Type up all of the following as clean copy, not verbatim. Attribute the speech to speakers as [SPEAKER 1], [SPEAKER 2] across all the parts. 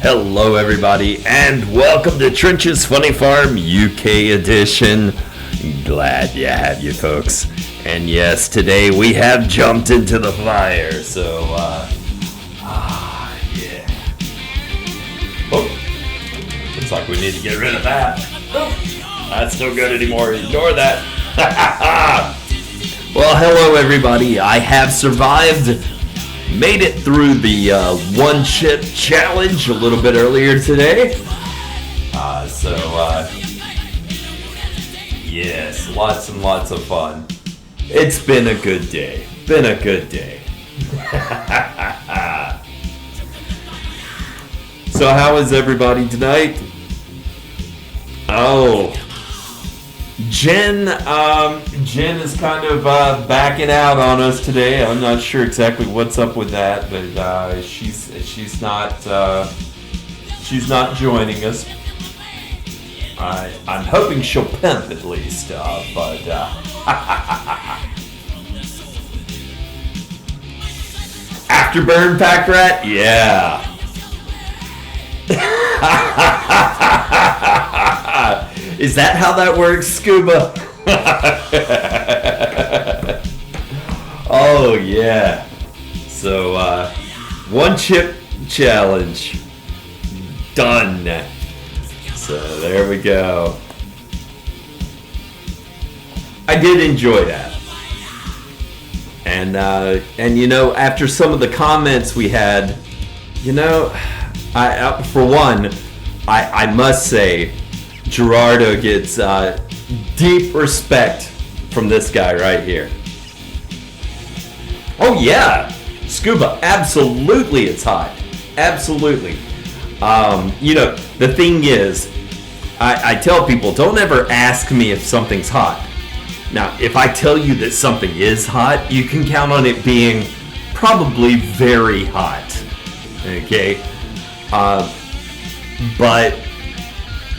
[SPEAKER 1] Hello everybody, and welcome to Trench's Funny Farm UK edition. Glad you have you folks. And yes, today we have jumped into the fire, so yeah. Oh, looks like we need to get rid of that. Oh, that's no good anymore, ignore that. Well, hello everybody, I have survived. Made it through the one chip challenge a little bit earlier today. Yes, lots and lots of fun. It's been a good day. So how is everybody tonight? Oh, Jen is kind of backing out on us today. I'm not sure exactly what's up with that, but she's not joining us. I'm hoping she'll pimp at least, but Afterburn Pack Rat, yeah. Is that how that works, Scuba? Oh, yeah. So, one chip challenge. Done. So, there we go. I did enjoy that. And you know, after some of the comments we had, you know, for one, I must say, Gerardo gets deep respect from this guy right here. Oh yeah, Scuba, absolutely it's hot. Absolutely. The thing is, I tell people, don't ever ask me if something's hot. Now, if I tell you that something is hot, you can count on it being probably very hot. Okay? But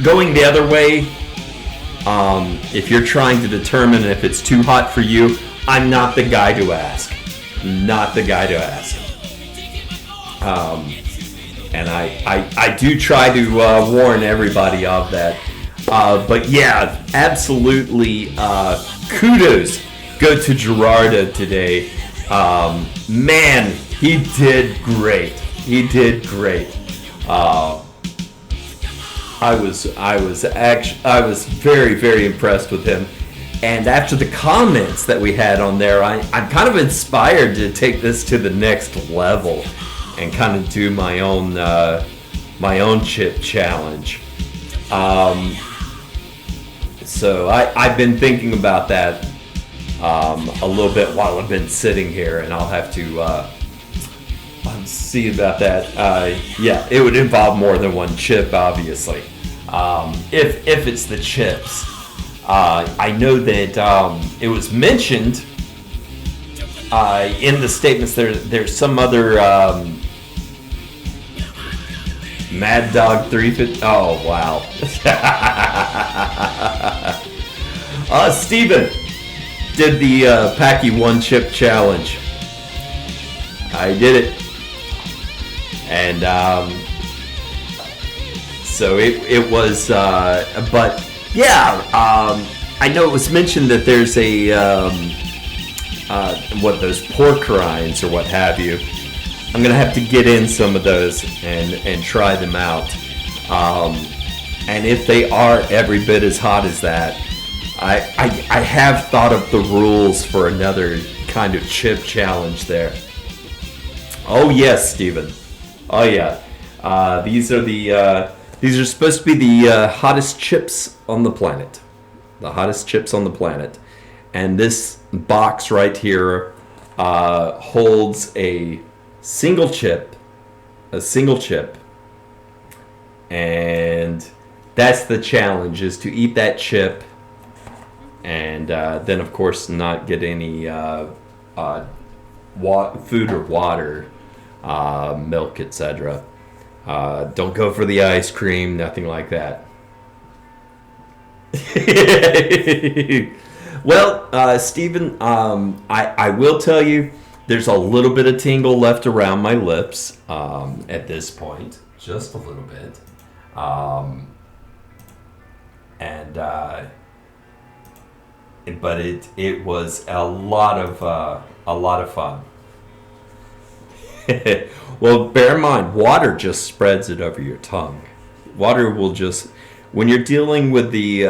[SPEAKER 1] going the other way, if you're trying to determine if it's too hot for you, I'm not the guy to ask. Not the guy to ask. And I do try to warn everybody of that. But yeah, absolutely, kudos go to Gerardo today. Man, he did great. He did great. I was very, very impressed with him. And after the comments that we had on there, I'm kind of inspired to take this to the next level and kind of do my own chip challenge. So I've been thinking about that a little bit while I've been sitting here, and I'll have to see about that. Yeah, it would involve more than one chip, obviously. If it's the chips. I know that it was mentioned in the statements. There's some other Mad Dog 350. Oh wow! Steven did the Packy one chip challenge. I did it, and so it was. But yeah, I know it was mentioned that there's a those pork rinds or what have you. I'm gonna have to get in some of those and try them out. And if they are every bit as hot as that, I have thought of the rules for another kind of chip challenge there. Oh yes, Steven. Oh yeah. These are supposed to be the hottest chips on the planet. The hottest chips on the planet. And this box right here holds a single chip, and that's the challenge, is to eat that chip and then of course not get any food or water, milk, etc. Don't go for the ice cream, nothing like that. Well, Stephen, I will tell you, there's a little bit of tingle left around my lips at this point, just a little bit, but it was a lot of fun. Well, bear in mind, water just spreads it over your tongue. Water will just, when you're dealing with the,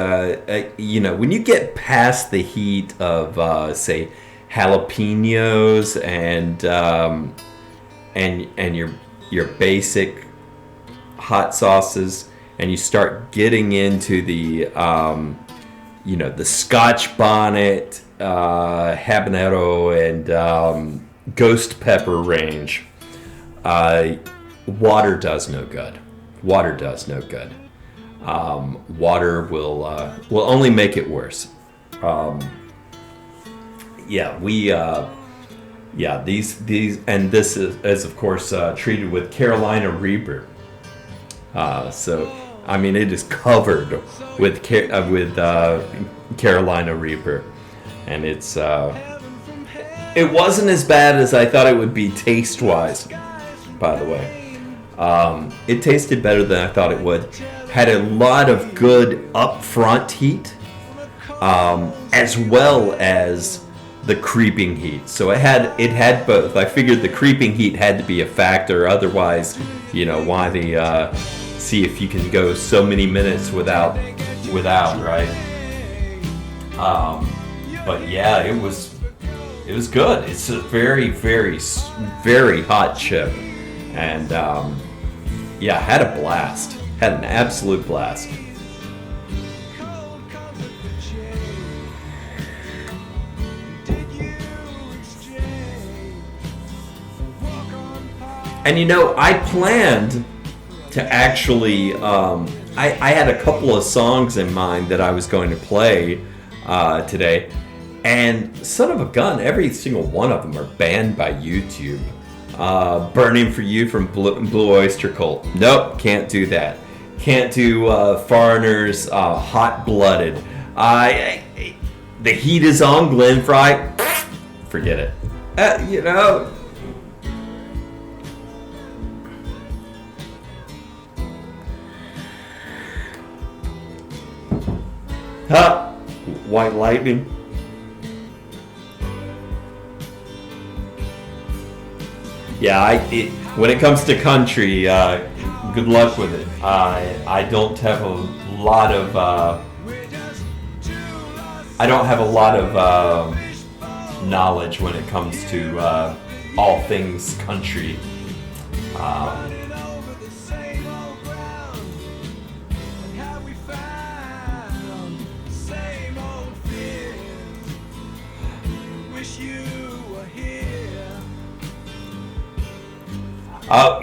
[SPEAKER 1] when you get past the heat of, say, jalapenos and your basic hot sauces, and you start getting into the, the Scotch bonnet, habanero, and ghost pepper range. Water does no good. Water does no good. Water will only make it worse. These and this is of course treated with Carolina Reaper. So I mean, it is covered with Carolina Reaper, and it's it wasn't as bad as I thought it would be taste-wise. By the way, it tasted better than I thought it would. Had a lot of good upfront heat, as well as the creeping heat. So it had both. I figured the creeping heat had to be a factor. Otherwise, why see if you can go so many minutes without, right? But yeah, it was good. It's a very, very, very hot chip. And had a blast. Had an absolute blast. And I planned to actually, I had a couple of songs in mind that I was going to play today, and son of a gun, every single one of them are banned by YouTube. Burning for You from Blue Oyster Cult. Nope, can't do that. Can't do Foreigners, Hot Blooded. The Heat Is On, Glenn Fry. Forget it. White Lightning. Yeah, when it comes to country, good luck with it. I don't have a lot of knowledge when it comes to all things country.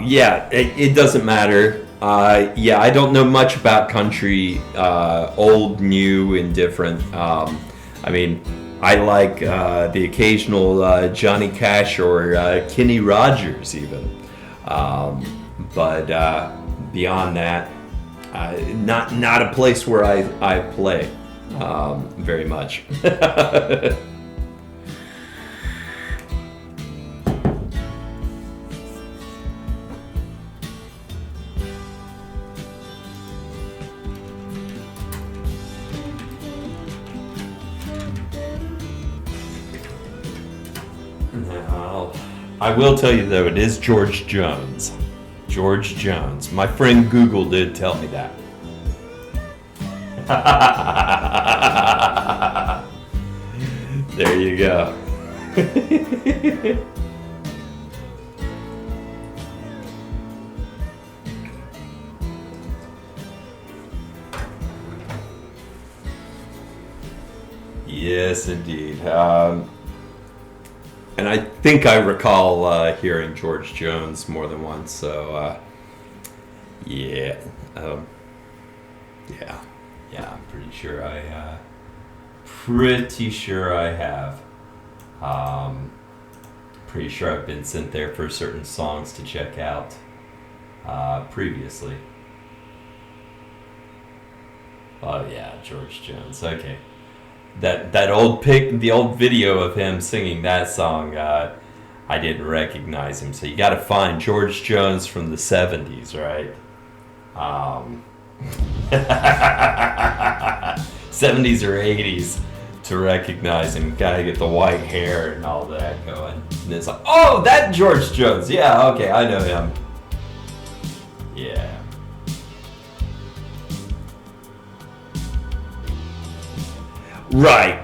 [SPEAKER 1] Yeah, it doesn't matter. I don't know much about country, old, new, indifferent. I mean, I like the occasional Johnny Cash or Kenny Rogers even. But beyond that, not a place where I play very much. I will tell you though, it is George Jones. George Jones. My friend Google did tell me that. There you go. Yes, indeed. And I think I recall hearing George Jones more than once. So, yeah, I'm pretty sure I have. Pretty sure I've been sent there for certain songs to check out previously. Oh yeah, George Jones. Okay. The old video of him singing that song, I didn't recognize him. So you got to find George Jones from the 70s, right? 70s or 80s to recognize him. Got to get the white hair and all that going. And it's like, oh, that George Jones. Yeah, okay, I know him. Yeah. Right,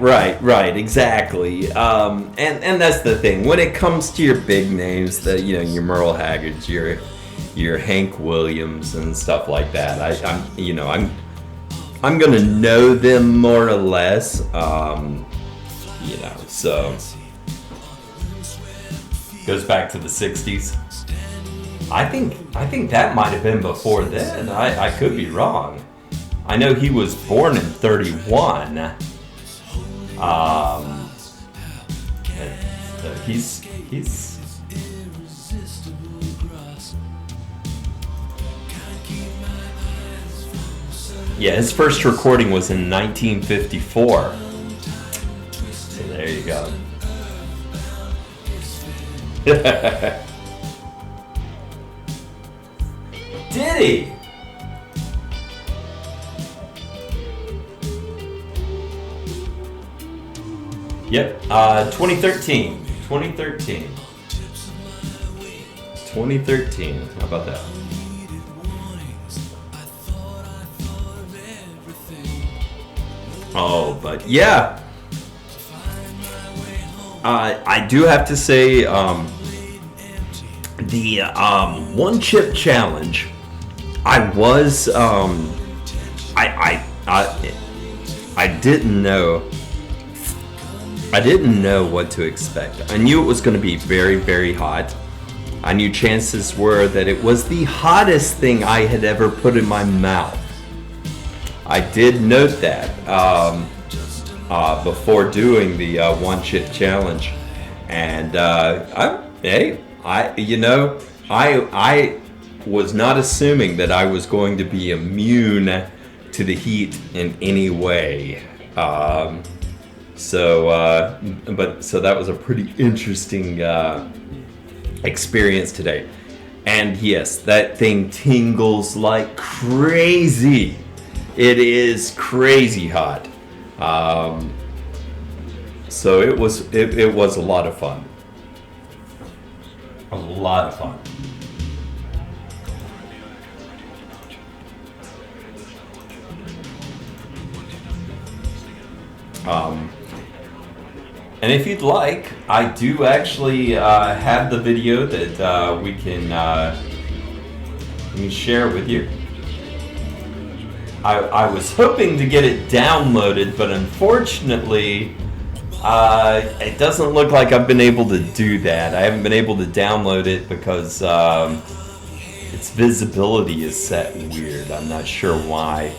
[SPEAKER 1] exactly. And that's the thing. When it comes to your big names, that your Merle Haggards, your Hank Williams and stuff like that, I'm gonna know them more or less. So goes back to the '60s. I think that might have been before then. I could be wrong. I know he was born in '31. He's his first recording was in 1954. So there you go. Did he? Yep, 2013. 2013. How about that? Oh, but yeah. I do have to say, the one chip challenge. I was I didn't know. I didn't know what to expect. I knew it was going to be very, very hot. I knew chances were that it was the hottest thing I had ever put in my mouth. I did note that before doing the one chip challenge, and I was not assuming that I was going to be immune to the heat in any way. So that was a pretty interesting experience today. And yes, that thing tingles like crazy. It is crazy hot. So it was a lot of fun. A lot of fun. And if you'd like, I do actually have the video that we can share with you. I was hoping to get it downloaded, but unfortunately, it doesn't look like I've been able to do that. I haven't been able to download it because its visibility is set weird. I'm not sure why.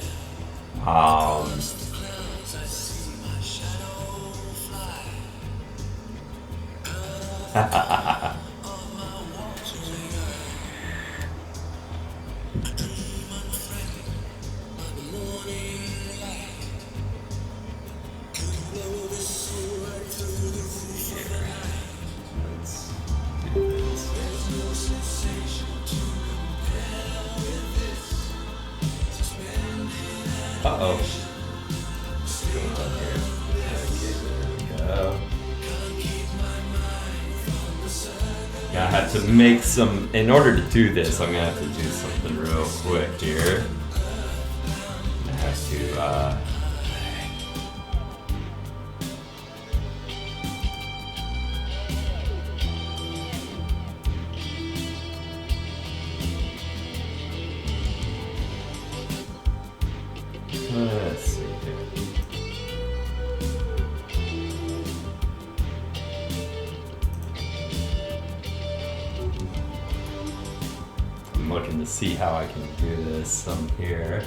[SPEAKER 1] Uh-oh. What's going on here? Okay, there we go. Yeah, I had to make some... In order to do this, I'm going to have to do something real quick here. I have to... Let's see here. I'm looking to see how I can do this here.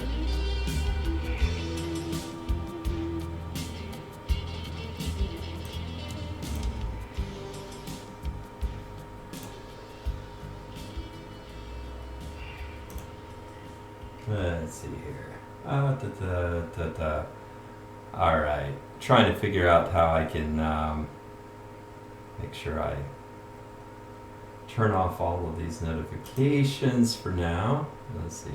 [SPEAKER 1] Let's see here. All right, trying to figure out how I can make sure I turn off all of these notifications for now. Let's see.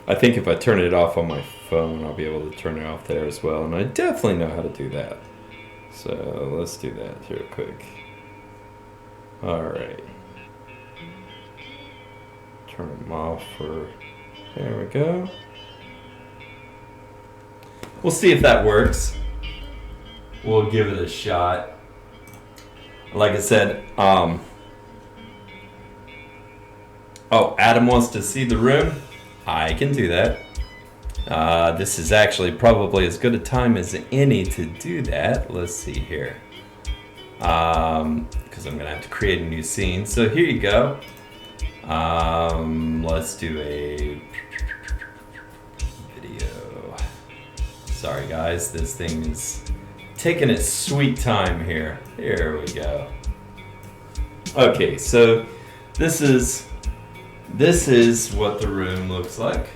[SPEAKER 1] I think if I turn it off on my phone, I'll be able to turn it off there as well. And I definitely know how to do that. So let's do that real quick. All right. Turn them off for... There we go. We'll see if that works. We'll give it a shot. Like I said, oh, Adam wants to see the room. I can do that. This is actually probably as good a time as any to do that. Let's see here. Because I'm going to have to create a new scene. So here you go. Let's do a video. Sorry guys, this thing is taking its sweet time here. Here we go. Okay, so this is what the room looks like.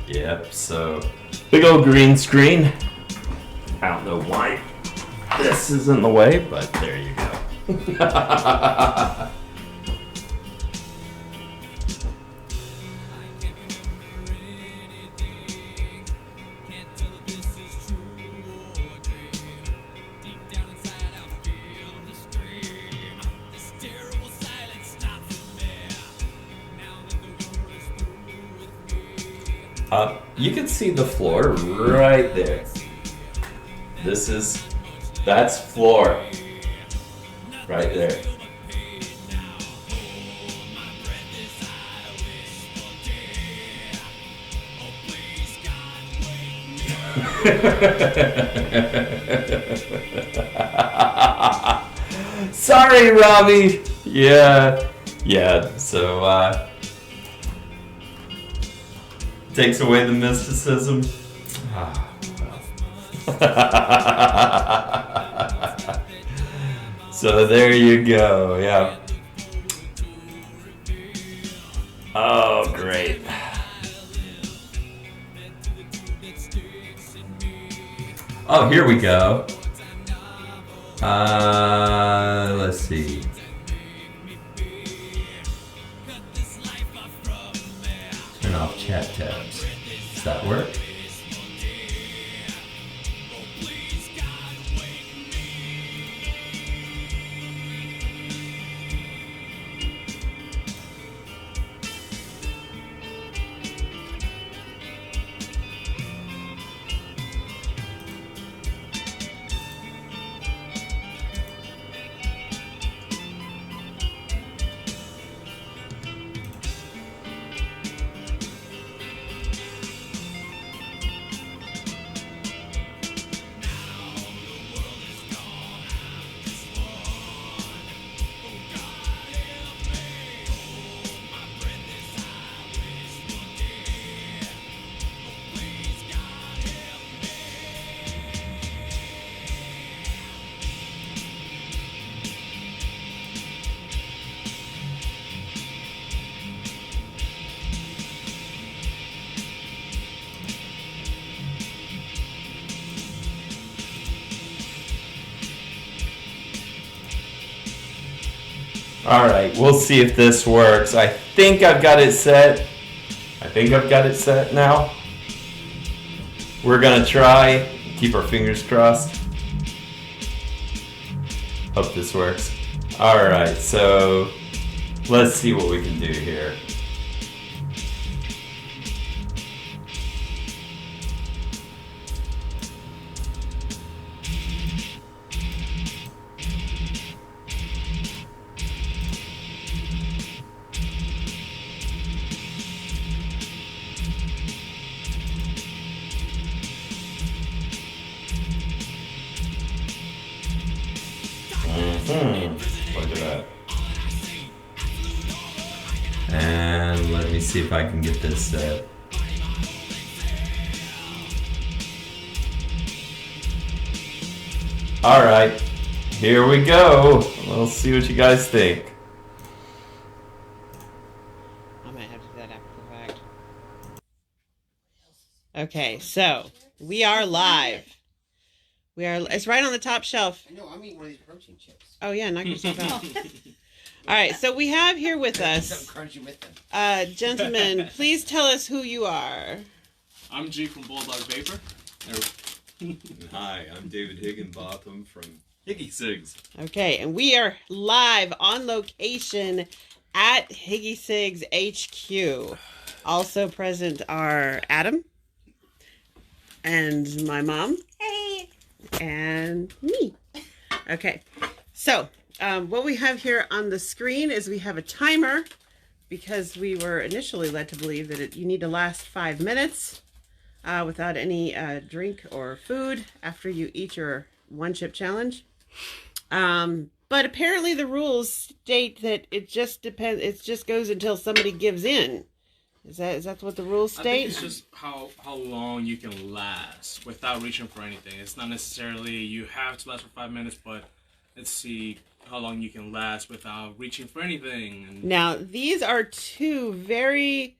[SPEAKER 1] Yep, so big old green screen. I don't know why this is in the way, but there you go. You can see the floor right there. That's floor. Right there. Sorry, Robbie. Yeah. So, takes away the mysticism. So there you go. Yeah. Oh, great. Oh, here we go. Let's see. Turn off chat tabs. Does that work? Alright, we'll see if this works. I think I've got it set. Now. We're gonna try. Keep our fingers crossed. Hope this works. Alright, so let's see what we can do here. Look at that. And let me see if I can get this set. Alright, here we go. We'll see what you guys think.
[SPEAKER 2] I might have to do that after the fact. Okay, so we are live. It's right on the top shelf.
[SPEAKER 3] I know, I'm eating one of these protein chips.
[SPEAKER 2] Oh yeah, knock yourself out. All right, so we have here with us,
[SPEAKER 3] Something crunchy with them.
[SPEAKER 2] gentlemen, please tell us who you are.
[SPEAKER 4] I'm G from Bulldog Vapor.
[SPEAKER 1] Hi, I'm David Higginbotham from Higgy Sigs.
[SPEAKER 2] Okay, and we are live on location at Higgy Sigs HQ. Also present are Adam and my mom. Hey. And me. Okay, so what we have here on the screen is we have a timer because we were initially led to believe that you need to last 5 minutes without any drink or food after you eat your one chip challenge. But apparently the rules state that it just depends. It just goes until somebody gives in. Is that what the rules state?
[SPEAKER 4] I think it's just how long you can last without reaching for anything. It's not necessarily you have to last for 5 minutes, but let's see how long you can last without reaching for anything. And
[SPEAKER 2] now, these are two very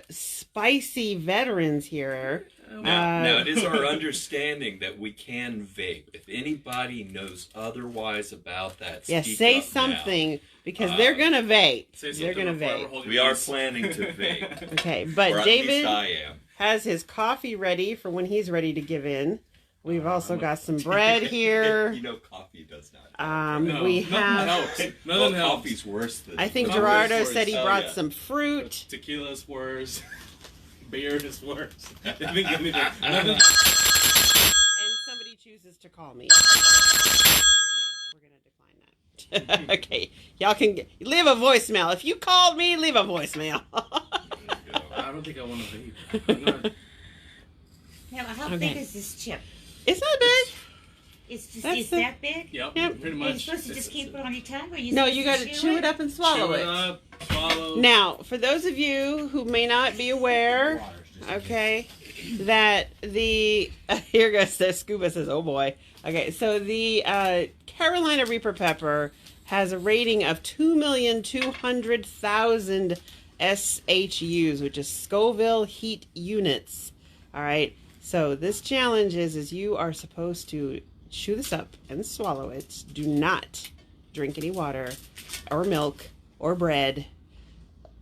[SPEAKER 2] spicy veterans here.
[SPEAKER 1] Now, it is our understanding that we can vape. If anybody knows otherwise about that,
[SPEAKER 2] Yes,
[SPEAKER 1] speak
[SPEAKER 2] say
[SPEAKER 1] up
[SPEAKER 2] something
[SPEAKER 1] now.
[SPEAKER 2] because they're gonna vape.
[SPEAKER 4] say
[SPEAKER 2] They're
[SPEAKER 4] something
[SPEAKER 2] gonna
[SPEAKER 4] or forever
[SPEAKER 2] vape.
[SPEAKER 4] hold your
[SPEAKER 1] We are
[SPEAKER 4] peace.
[SPEAKER 1] planning to vape.
[SPEAKER 2] Okay,
[SPEAKER 1] or
[SPEAKER 2] but
[SPEAKER 1] at
[SPEAKER 2] David
[SPEAKER 1] least I am.
[SPEAKER 2] has his coffee ready for when he's ready to give in. We've also got some bread here.
[SPEAKER 1] You know, coffee does not.
[SPEAKER 4] No,
[SPEAKER 2] We
[SPEAKER 4] nothing
[SPEAKER 2] have.
[SPEAKER 4] helps.
[SPEAKER 1] Well,
[SPEAKER 4] Nothing helps.
[SPEAKER 1] coffee's worse than.
[SPEAKER 2] I think
[SPEAKER 4] Coffee is
[SPEAKER 2] Gerardo
[SPEAKER 4] worse.
[SPEAKER 2] said he
[SPEAKER 1] Oh,
[SPEAKER 2] brought
[SPEAKER 1] yeah.
[SPEAKER 2] some fruit.
[SPEAKER 4] Tequila's worse. beard is worse. They didn't give me the.
[SPEAKER 2] And somebody chooses to call me. We're going to decline that. Okay. Y'all can leave a voicemail. If you called me, leave a voicemail.
[SPEAKER 4] I don't think I want to leave.
[SPEAKER 5] Now, how
[SPEAKER 2] Okay.
[SPEAKER 5] big is this chip?
[SPEAKER 2] It's not big.
[SPEAKER 5] It's just
[SPEAKER 2] That's
[SPEAKER 5] it's
[SPEAKER 2] the-
[SPEAKER 5] that big?
[SPEAKER 4] Yep,
[SPEAKER 2] Yep.
[SPEAKER 4] pretty
[SPEAKER 5] Are you
[SPEAKER 4] much.
[SPEAKER 5] supposed to just keep it on your tongue, or you
[SPEAKER 2] No,
[SPEAKER 5] supposed
[SPEAKER 2] you
[SPEAKER 5] to
[SPEAKER 2] got to chew it up and swallow
[SPEAKER 4] Chew it
[SPEAKER 2] it.
[SPEAKER 4] up, swallow.
[SPEAKER 2] Now, for those of you who may not be aware, okay, that the here goes the Scuba says, "Oh boy." Okay, so the Carolina Reaper pepper has a rating of 2,200,000 SHUs, which is Scoville heat units. All right. So this challenge is you are supposed to chew this up and swallow it. Do not drink any water or milk or bread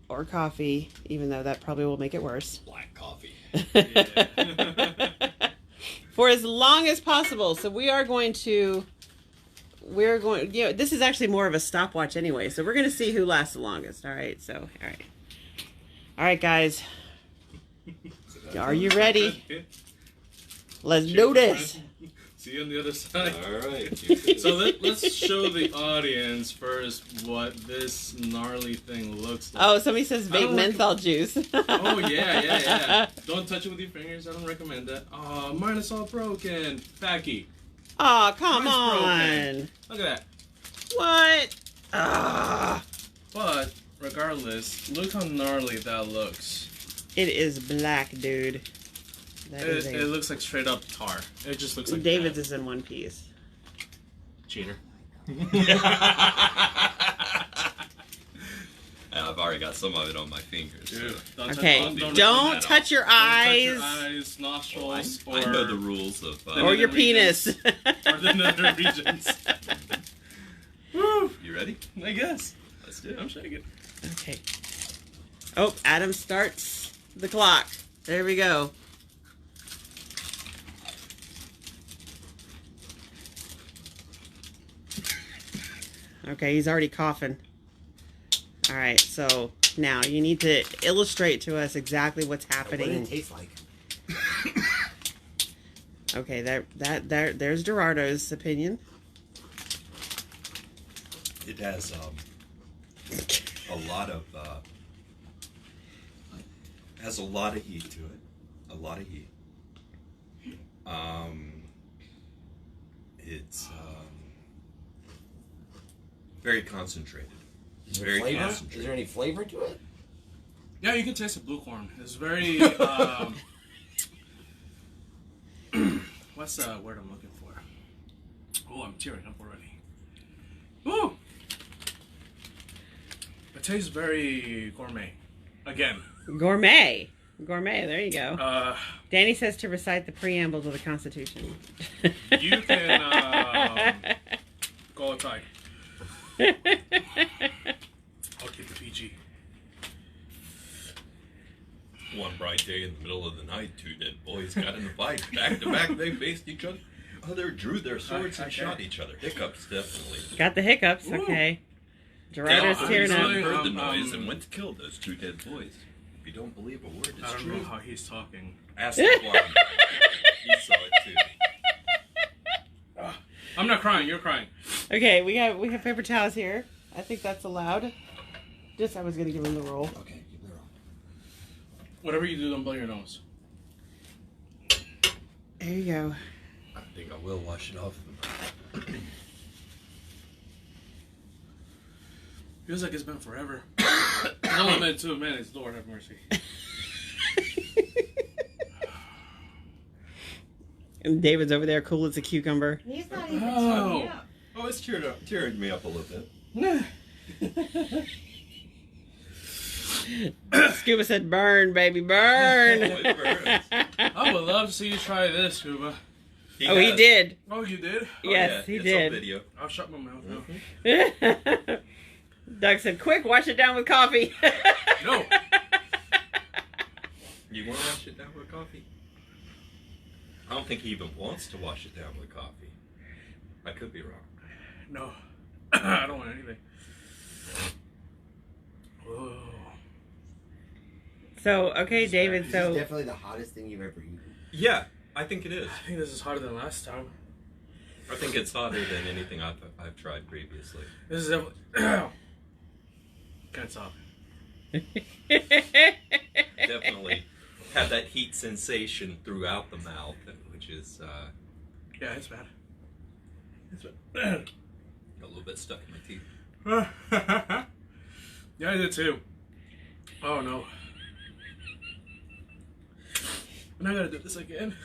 [SPEAKER 2] or coffee, even though that probably will make it worse.
[SPEAKER 1] Black coffee.
[SPEAKER 2] For as long as possible. So we're going, this is actually more of a stopwatch anyway. So we're going to see who lasts the longest. All right. So, all right, guys. Are you ready? Let's do this.
[SPEAKER 4] See you on the other side.
[SPEAKER 1] All right.
[SPEAKER 4] So let's show the audience first what this gnarly thing looks like.
[SPEAKER 2] Oh, somebody says
[SPEAKER 4] I
[SPEAKER 2] vape
[SPEAKER 4] don't
[SPEAKER 2] menthol juice.
[SPEAKER 4] Oh, yeah. Don't touch it with your fingers. I don't recommend that. Oh, mine is all broken. Packy.
[SPEAKER 2] Oh, come
[SPEAKER 4] Mine's
[SPEAKER 2] on.
[SPEAKER 4] broken. Look at that.
[SPEAKER 2] What? Ah.
[SPEAKER 4] But regardless, look how gnarly that looks.
[SPEAKER 2] It is black, dude. That is
[SPEAKER 4] It looks like straight up tar. It just looks like
[SPEAKER 2] David's
[SPEAKER 4] that.
[SPEAKER 2] is in one piece.
[SPEAKER 4] Cheater.
[SPEAKER 1] I've already got some of it on my fingers. So.
[SPEAKER 4] Dude,
[SPEAKER 2] Okay, don't touch your eyes.
[SPEAKER 4] Don't touch your eyes, nostrils,
[SPEAKER 1] I know the rules of.
[SPEAKER 2] Or your penis.
[SPEAKER 4] or the nether regions. Woo!
[SPEAKER 1] You ready?
[SPEAKER 4] I guess.
[SPEAKER 1] Let's do it.
[SPEAKER 4] I'm shaking.
[SPEAKER 2] Okay. Oh, Adam starts the clock. There we go. Okay, he's already coughing. All right, so now you need to illustrate to us exactly what's
[SPEAKER 3] What did it
[SPEAKER 2] happening.
[SPEAKER 3] taste like?
[SPEAKER 2] Okay, there's Gerardo's opinion.
[SPEAKER 6] It has a lot of has a lot of heat to it. A lot of heat. It's very concentrated.
[SPEAKER 3] Is there
[SPEAKER 6] Very
[SPEAKER 3] flavor?
[SPEAKER 6] concentrated.
[SPEAKER 3] Is there any flavor to it?
[SPEAKER 4] Yeah, you can taste the blue corn. It's very. What's the word I'm looking for? Oh, I'm tearing up already. Woo! It tastes very gourmet. Again.
[SPEAKER 2] Gourmet. Gourmet, there you go.
[SPEAKER 4] Uh,
[SPEAKER 2] Danny says to recite the preamble to the Constitution.
[SPEAKER 4] you can go outside. I'll keep the PG.
[SPEAKER 6] One bright day in the middle of the night, two dead boys got in a fight. Back to back, they faced each other. Drew their swords and
[SPEAKER 4] Okay.
[SPEAKER 6] shot each other. Hiccups, definitely.
[SPEAKER 2] Got the hiccups,
[SPEAKER 4] Ooh.
[SPEAKER 2] okay. Gerardo's
[SPEAKER 4] Yeah,
[SPEAKER 2] tearing
[SPEAKER 4] obviously.
[SPEAKER 2] up.
[SPEAKER 6] Heard the
[SPEAKER 4] Um,
[SPEAKER 6] noise and went to kill those two dead boys. If you don't believe a word,
[SPEAKER 4] I
[SPEAKER 6] it's
[SPEAKER 4] don't
[SPEAKER 6] true.
[SPEAKER 4] know how he's talking.
[SPEAKER 6] Ask the blind. He saw it too.
[SPEAKER 4] I'm not crying. You're crying.
[SPEAKER 2] Okay, we have paper towels here. I think that's allowed. Just I was gonna give him the roll.
[SPEAKER 3] Okay, give it a roll.
[SPEAKER 4] Whatever you do, don't blow your nose.
[SPEAKER 2] There you go.
[SPEAKER 6] I think I will wash it off.
[SPEAKER 4] Feels like it's been forever. It's only been 2 minutes. Lord have mercy.
[SPEAKER 2] And David's over there cool as a cucumber.
[SPEAKER 5] He's not even
[SPEAKER 4] Oh.
[SPEAKER 5] talking out.
[SPEAKER 6] Oh, it's tearing me up a little bit.
[SPEAKER 2] Scuba said, "Burn, baby, burn."
[SPEAKER 6] It burns.
[SPEAKER 4] I would love to see you try this, Scuba.
[SPEAKER 2] He
[SPEAKER 6] has.
[SPEAKER 2] did.
[SPEAKER 4] Oh, you did?
[SPEAKER 6] Oh,
[SPEAKER 2] Yes,
[SPEAKER 6] yeah,
[SPEAKER 2] he
[SPEAKER 6] it's
[SPEAKER 2] did.
[SPEAKER 6] on video.
[SPEAKER 4] I'll shut my mouth now.
[SPEAKER 2] Doug said, "Quick, wash it down with coffee."
[SPEAKER 4] No.
[SPEAKER 6] You want to wash it down with coffee? I don't think he even wants to wash it down with coffee. I could be wrong.
[SPEAKER 4] No. I don't want anything. Oh.
[SPEAKER 2] So, okay, David,
[SPEAKER 3] This
[SPEAKER 2] so
[SPEAKER 3] is definitely the hottest thing you've ever eaten.
[SPEAKER 6] Yeah, I think it is.
[SPEAKER 4] I think this is harder than last time.
[SPEAKER 6] I think it's hotter than anything I've tried previously.
[SPEAKER 4] This is definitely. Can't stop.
[SPEAKER 6] Definitely have that heat sensation throughout the mouth, which is
[SPEAKER 4] Yeah, it's bad. It's bad.
[SPEAKER 6] a little bit stuck in my teeth.
[SPEAKER 4] Yeah, I did too. Oh no. And I gotta do this again.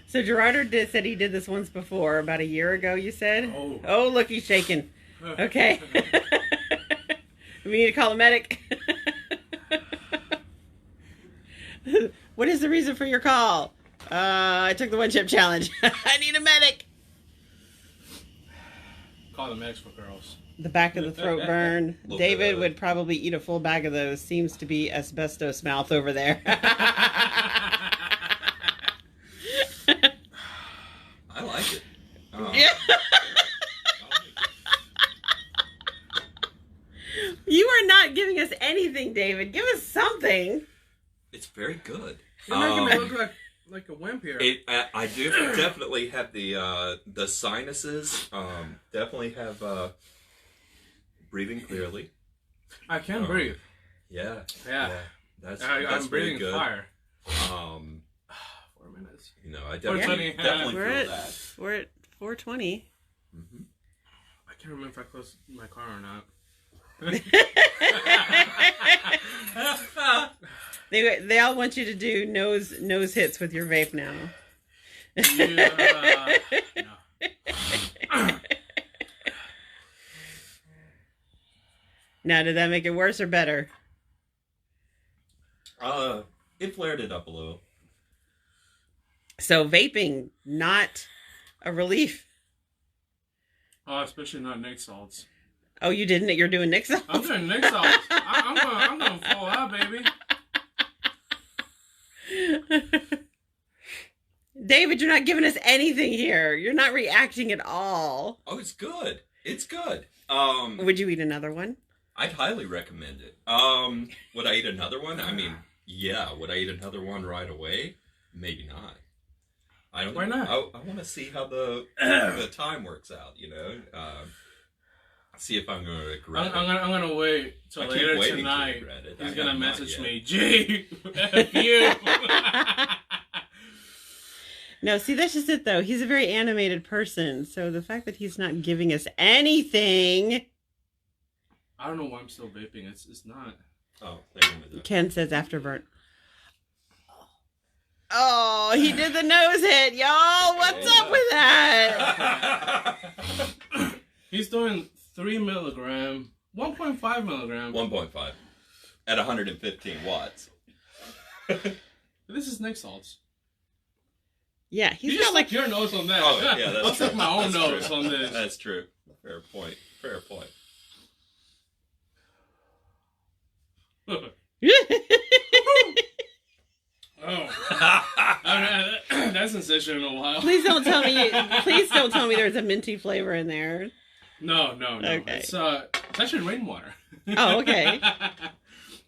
[SPEAKER 2] So Gerardo said he did this once before, about a year ago, you said?
[SPEAKER 4] Oh.
[SPEAKER 2] Oh, look, he's shaking. Okay. We need to call a medic. What is the reason for your call? I took the one chip challenge. I need a medic.
[SPEAKER 4] Call the medics for girls.
[SPEAKER 2] The back of the throat burn.
[SPEAKER 6] Little
[SPEAKER 2] David
[SPEAKER 6] bit of-
[SPEAKER 2] would probably eat a full bag of those. Seems to be asbestos mouth over there.
[SPEAKER 6] I like it.
[SPEAKER 2] Yeah. You are not giving us anything, David. Give us something.
[SPEAKER 6] It's very good.
[SPEAKER 4] You're making me look like a wimp here.
[SPEAKER 6] I do definitely have the sinuses. Definitely have breathing clearly.
[SPEAKER 4] I can breathe.
[SPEAKER 6] Yeah.
[SPEAKER 4] Yeah.
[SPEAKER 6] That's
[SPEAKER 4] I'm
[SPEAKER 6] really
[SPEAKER 4] breathing
[SPEAKER 6] good.
[SPEAKER 4] fire.
[SPEAKER 6] 4
[SPEAKER 4] minutes.
[SPEAKER 6] You know, I
[SPEAKER 4] 420.
[SPEAKER 6] definitely
[SPEAKER 2] We're
[SPEAKER 6] feel
[SPEAKER 2] at,
[SPEAKER 6] that.
[SPEAKER 2] we're at 420.
[SPEAKER 6] Mm-hmm.
[SPEAKER 4] I can't remember if I closed my car or not.
[SPEAKER 2] They all want you to do nose hits with your vape now.
[SPEAKER 4] Yeah. No.
[SPEAKER 2] Now, did that make it worse or better?
[SPEAKER 6] It flared it up a little.
[SPEAKER 2] So vaping, not a relief.
[SPEAKER 4] Oh, especially not Nick salts.
[SPEAKER 2] Oh, you didn't? You're doing Nixon?
[SPEAKER 4] I'm doing Nick salts. I'm gonna fall out, baby.
[SPEAKER 2] David, you're not giving us anything here. You're not reacting at all.
[SPEAKER 6] Oh, it's good. It's good.
[SPEAKER 2] Would you eat another one?
[SPEAKER 6] I'd highly recommend it. Would I eat another one? I mean, yeah. Would I eat another one right away? Maybe not. I don't.
[SPEAKER 4] Why not?
[SPEAKER 6] I want to see how the time works out. You know, see if I'm going to regret it.
[SPEAKER 4] I'm gonna wait till
[SPEAKER 6] I keep
[SPEAKER 4] later
[SPEAKER 6] waiting to
[SPEAKER 4] tonight.
[SPEAKER 6] regret it.
[SPEAKER 4] He's
[SPEAKER 6] I
[SPEAKER 4] gonna
[SPEAKER 6] have not
[SPEAKER 4] message
[SPEAKER 6] yet.
[SPEAKER 4] me, G, F you.
[SPEAKER 2] No, see, that's just it, though. He's a very animated person. So the fact that he's not giving us anything...
[SPEAKER 4] I don't know why I'm still vaping. It's not.
[SPEAKER 6] Oh, there you go.
[SPEAKER 2] Ken says afterburn. Oh, he did the nose hit, y'all. What's up with that?
[SPEAKER 4] He's doing 3 milligram, 1.5 milligram.
[SPEAKER 6] 1.5 at 115 watts.
[SPEAKER 4] This is Nick salts.
[SPEAKER 2] Yeah,
[SPEAKER 4] You
[SPEAKER 2] he's
[SPEAKER 4] just
[SPEAKER 2] got like...
[SPEAKER 4] your nose on that.
[SPEAKER 6] Oh, yeah, that's
[SPEAKER 4] I'll
[SPEAKER 6] true.
[SPEAKER 4] take my own
[SPEAKER 6] That's
[SPEAKER 4] nose
[SPEAKER 6] true.
[SPEAKER 4] on this.
[SPEAKER 6] That's true. Fair point. Fair point.
[SPEAKER 4] Oh, I haven't had that sensation in a while.
[SPEAKER 2] Please don't tell me there's a minty flavor in there.
[SPEAKER 4] No.
[SPEAKER 2] Okay.
[SPEAKER 4] It's actually rainwater.
[SPEAKER 2] Oh, okay.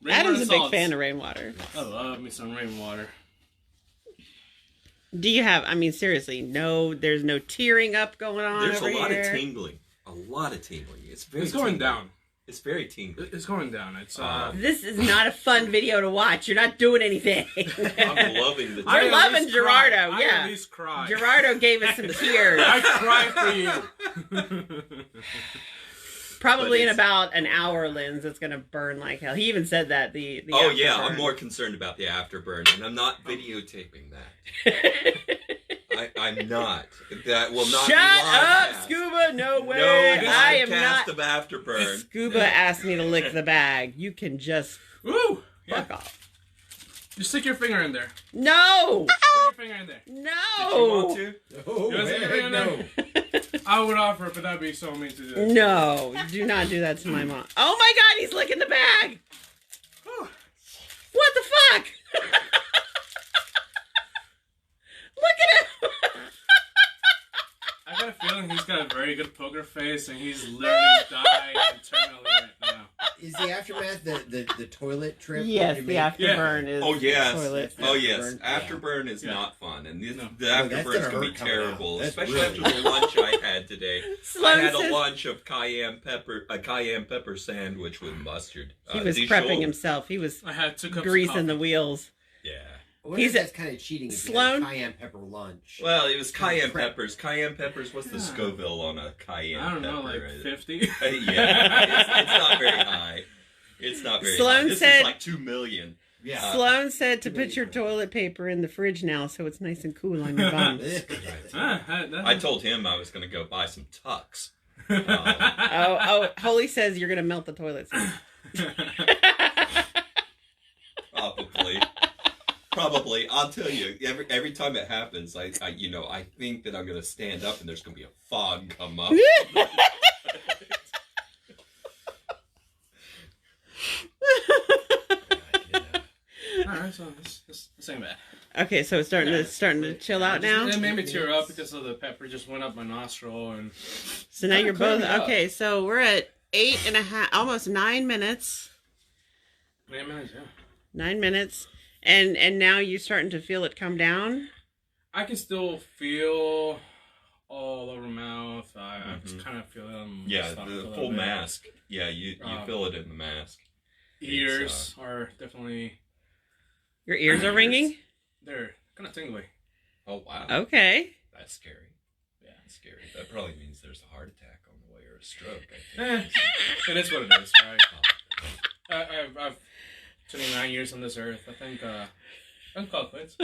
[SPEAKER 4] Rainwater
[SPEAKER 2] Adam's a big
[SPEAKER 4] salts.
[SPEAKER 2] fan of rainwater.
[SPEAKER 4] I love me some rainwater.
[SPEAKER 2] Do you have, I mean, seriously, there's no tearing up going on
[SPEAKER 6] There's
[SPEAKER 2] over
[SPEAKER 6] a lot
[SPEAKER 2] here?
[SPEAKER 6] of tingling. A lot of tingling. It's very.
[SPEAKER 4] It's going
[SPEAKER 6] tingling.
[SPEAKER 4] down.
[SPEAKER 6] It's very tingling.
[SPEAKER 4] It's going down. It's
[SPEAKER 2] This is not a fun video to watch. You're not doing anything.
[SPEAKER 6] I'm loving the.
[SPEAKER 2] You're
[SPEAKER 4] at
[SPEAKER 2] loving
[SPEAKER 4] least
[SPEAKER 2] Gerardo,
[SPEAKER 4] cry. I
[SPEAKER 2] yeah.
[SPEAKER 4] at least cry.
[SPEAKER 2] Gerardo gave us some tears.
[SPEAKER 4] I cry for you.
[SPEAKER 2] Probably in
[SPEAKER 6] it's-
[SPEAKER 2] about an hour, Linz, it's going to burn like hell. He even said that. The
[SPEAKER 6] Oh yeah,
[SPEAKER 2] afterburn.
[SPEAKER 6] I'm more concerned about the afterburn, and I'm not videotaping that. I'm not. That will not.
[SPEAKER 2] Shut
[SPEAKER 6] be
[SPEAKER 2] up,
[SPEAKER 6] live
[SPEAKER 2] Scuba! No way!
[SPEAKER 6] No
[SPEAKER 2] I am
[SPEAKER 6] podcast
[SPEAKER 2] not.
[SPEAKER 6] of afterburn.
[SPEAKER 2] Scuba asked me to lick the bag. You can just
[SPEAKER 4] Woo!
[SPEAKER 2] fuck off.
[SPEAKER 4] Just stick your finger in there.
[SPEAKER 2] No!
[SPEAKER 4] Stick your finger in there.
[SPEAKER 2] No!
[SPEAKER 6] You want to?
[SPEAKER 3] Oh,
[SPEAKER 4] You wanna stick your finger in there? I would offer, but that'd be so mean to do.
[SPEAKER 2] No, do not do that to my mom. Oh my god, he's licking the bag!
[SPEAKER 4] Whew.
[SPEAKER 2] What the fuck? Look at him!
[SPEAKER 4] I got a feeling he's got a very good poker face, and he's literally dying internally right now.
[SPEAKER 3] Is the aftermath the toilet trip?
[SPEAKER 2] Yes,
[SPEAKER 3] you
[SPEAKER 2] the
[SPEAKER 3] make?
[SPEAKER 2] afterburn is
[SPEAKER 6] Oh yes,
[SPEAKER 2] toilet.
[SPEAKER 6] oh yes.
[SPEAKER 3] Afterburn,
[SPEAKER 6] Afterburn is
[SPEAKER 4] Yeah.
[SPEAKER 6] not fun, and the
[SPEAKER 3] No,
[SPEAKER 6] afterburn's
[SPEAKER 3] that's
[SPEAKER 6] gonna
[SPEAKER 3] gonna
[SPEAKER 6] be
[SPEAKER 3] hurt coming out.
[SPEAKER 6] terrible,
[SPEAKER 3] That's
[SPEAKER 6] especially
[SPEAKER 3] really-
[SPEAKER 6] after the lunch I had today.
[SPEAKER 2] Sloan
[SPEAKER 6] I had a
[SPEAKER 2] says
[SPEAKER 6] lunch of a cayenne pepper sandwich with mustard.
[SPEAKER 2] he was
[SPEAKER 6] Dijon.
[SPEAKER 2] prepping himself. He was
[SPEAKER 4] I had 2 cups
[SPEAKER 2] greasing
[SPEAKER 4] of
[SPEAKER 2] the
[SPEAKER 4] coffee.
[SPEAKER 2] wheels.
[SPEAKER 6] Yeah.
[SPEAKER 3] I wonder
[SPEAKER 2] He's
[SPEAKER 3] if
[SPEAKER 2] a-
[SPEAKER 3] that's kind of cheating. If
[SPEAKER 2] Sloan?
[SPEAKER 3] you had cayenne pepper lunch.
[SPEAKER 6] Well, it was cayenne
[SPEAKER 3] Prep.
[SPEAKER 6] peppers. Cayenne peppers. What's the
[SPEAKER 4] Yeah.
[SPEAKER 6] Scoville on a cayenne
[SPEAKER 4] I don't
[SPEAKER 6] pepper?
[SPEAKER 4] know, like
[SPEAKER 6] right?
[SPEAKER 4] 50.
[SPEAKER 6] Yeah, it's not very high. It's not very
[SPEAKER 2] Sloan
[SPEAKER 6] high. This
[SPEAKER 2] said-
[SPEAKER 6] is like 2 million.
[SPEAKER 3] Yeah.
[SPEAKER 2] Sloan said to
[SPEAKER 3] too
[SPEAKER 2] put
[SPEAKER 3] many
[SPEAKER 2] your
[SPEAKER 3] times.
[SPEAKER 2] toilet paper in the fridge now so it's nice and cool on your bum.
[SPEAKER 6] I told him I was going to go buy some Tux.
[SPEAKER 2] Holy says you're going to melt the toilet seat.
[SPEAKER 6] Probably. I'll tell you. Every time it happens, I think that I'm going to stand up and there's going to be a fog come up.
[SPEAKER 4] Alright, so this ain't bad.
[SPEAKER 2] Okay, so it's starting to chill out now.
[SPEAKER 4] It made me tear up because of the pepper just went up my nostril and
[SPEAKER 2] So now you're both
[SPEAKER 4] clear me up.
[SPEAKER 2] okay. So we're at 8.5, almost 9 minutes.
[SPEAKER 4] 9 minutes, yeah.
[SPEAKER 2] 9 minutes, and now you're starting to feel it come down.
[SPEAKER 4] I can still feel all over my mouth. I just kind of feel it on my
[SPEAKER 6] Yeah,
[SPEAKER 4] stomach a
[SPEAKER 6] the
[SPEAKER 4] little
[SPEAKER 6] full
[SPEAKER 4] bit.
[SPEAKER 6] mask. Yeah, you feel it in the mask.
[SPEAKER 4] Ears are definitely
[SPEAKER 2] Your ears are ringing.
[SPEAKER 4] they're kind of tingly.
[SPEAKER 6] Oh, wow.
[SPEAKER 2] Okay.
[SPEAKER 6] That's scary. Yeah, it's scary. That probably means there's a heart attack on the way or a stroke, I think.
[SPEAKER 4] It is what it is, right? I've 29 years on this earth. I think I'm called quits.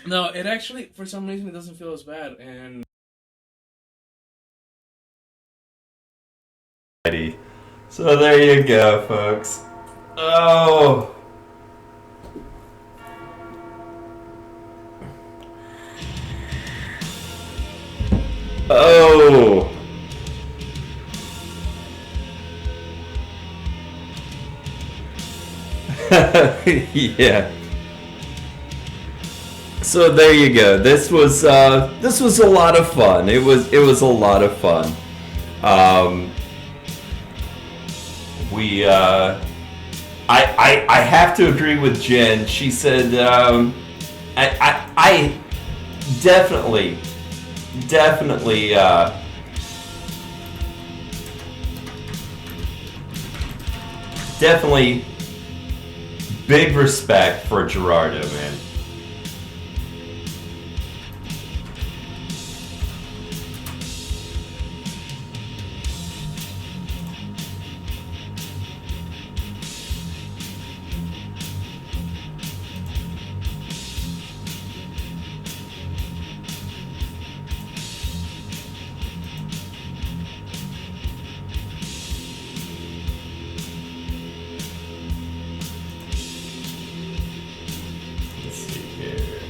[SPEAKER 4] No, it actually, for some reason, it doesn't feel as bad. And
[SPEAKER 1] So there you go, folks. Oh. Oh. Yeah. So there you go. This was a lot of fun. It was a lot of fun. I have to agree with Jen. She said I definitely big respect for Gerardo, man. Let's see here.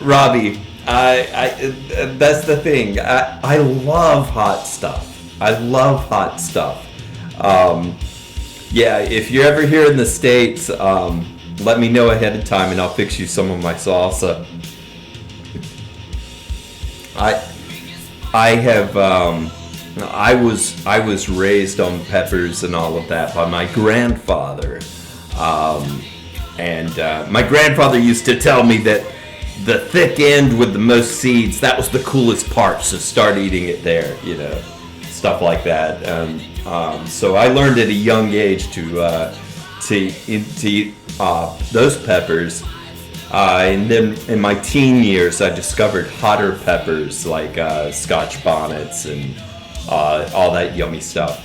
[SPEAKER 1] Robbie, that's the thing. I love hot stuff. I love hot stuff. Yeah, if you're ever here in the States, let me know ahead of time and I'll fix you some of my salsa. I was raised on peppers and all of that by my grandfather. And my grandfather used to tell me that the thick end with the most seeds, that was the coolest part, so start eating it there, stuff like that. So I learned at a young age to eat those peppers. And then in my teen years, I discovered hotter peppers like Scotch bonnets and all that yummy stuff.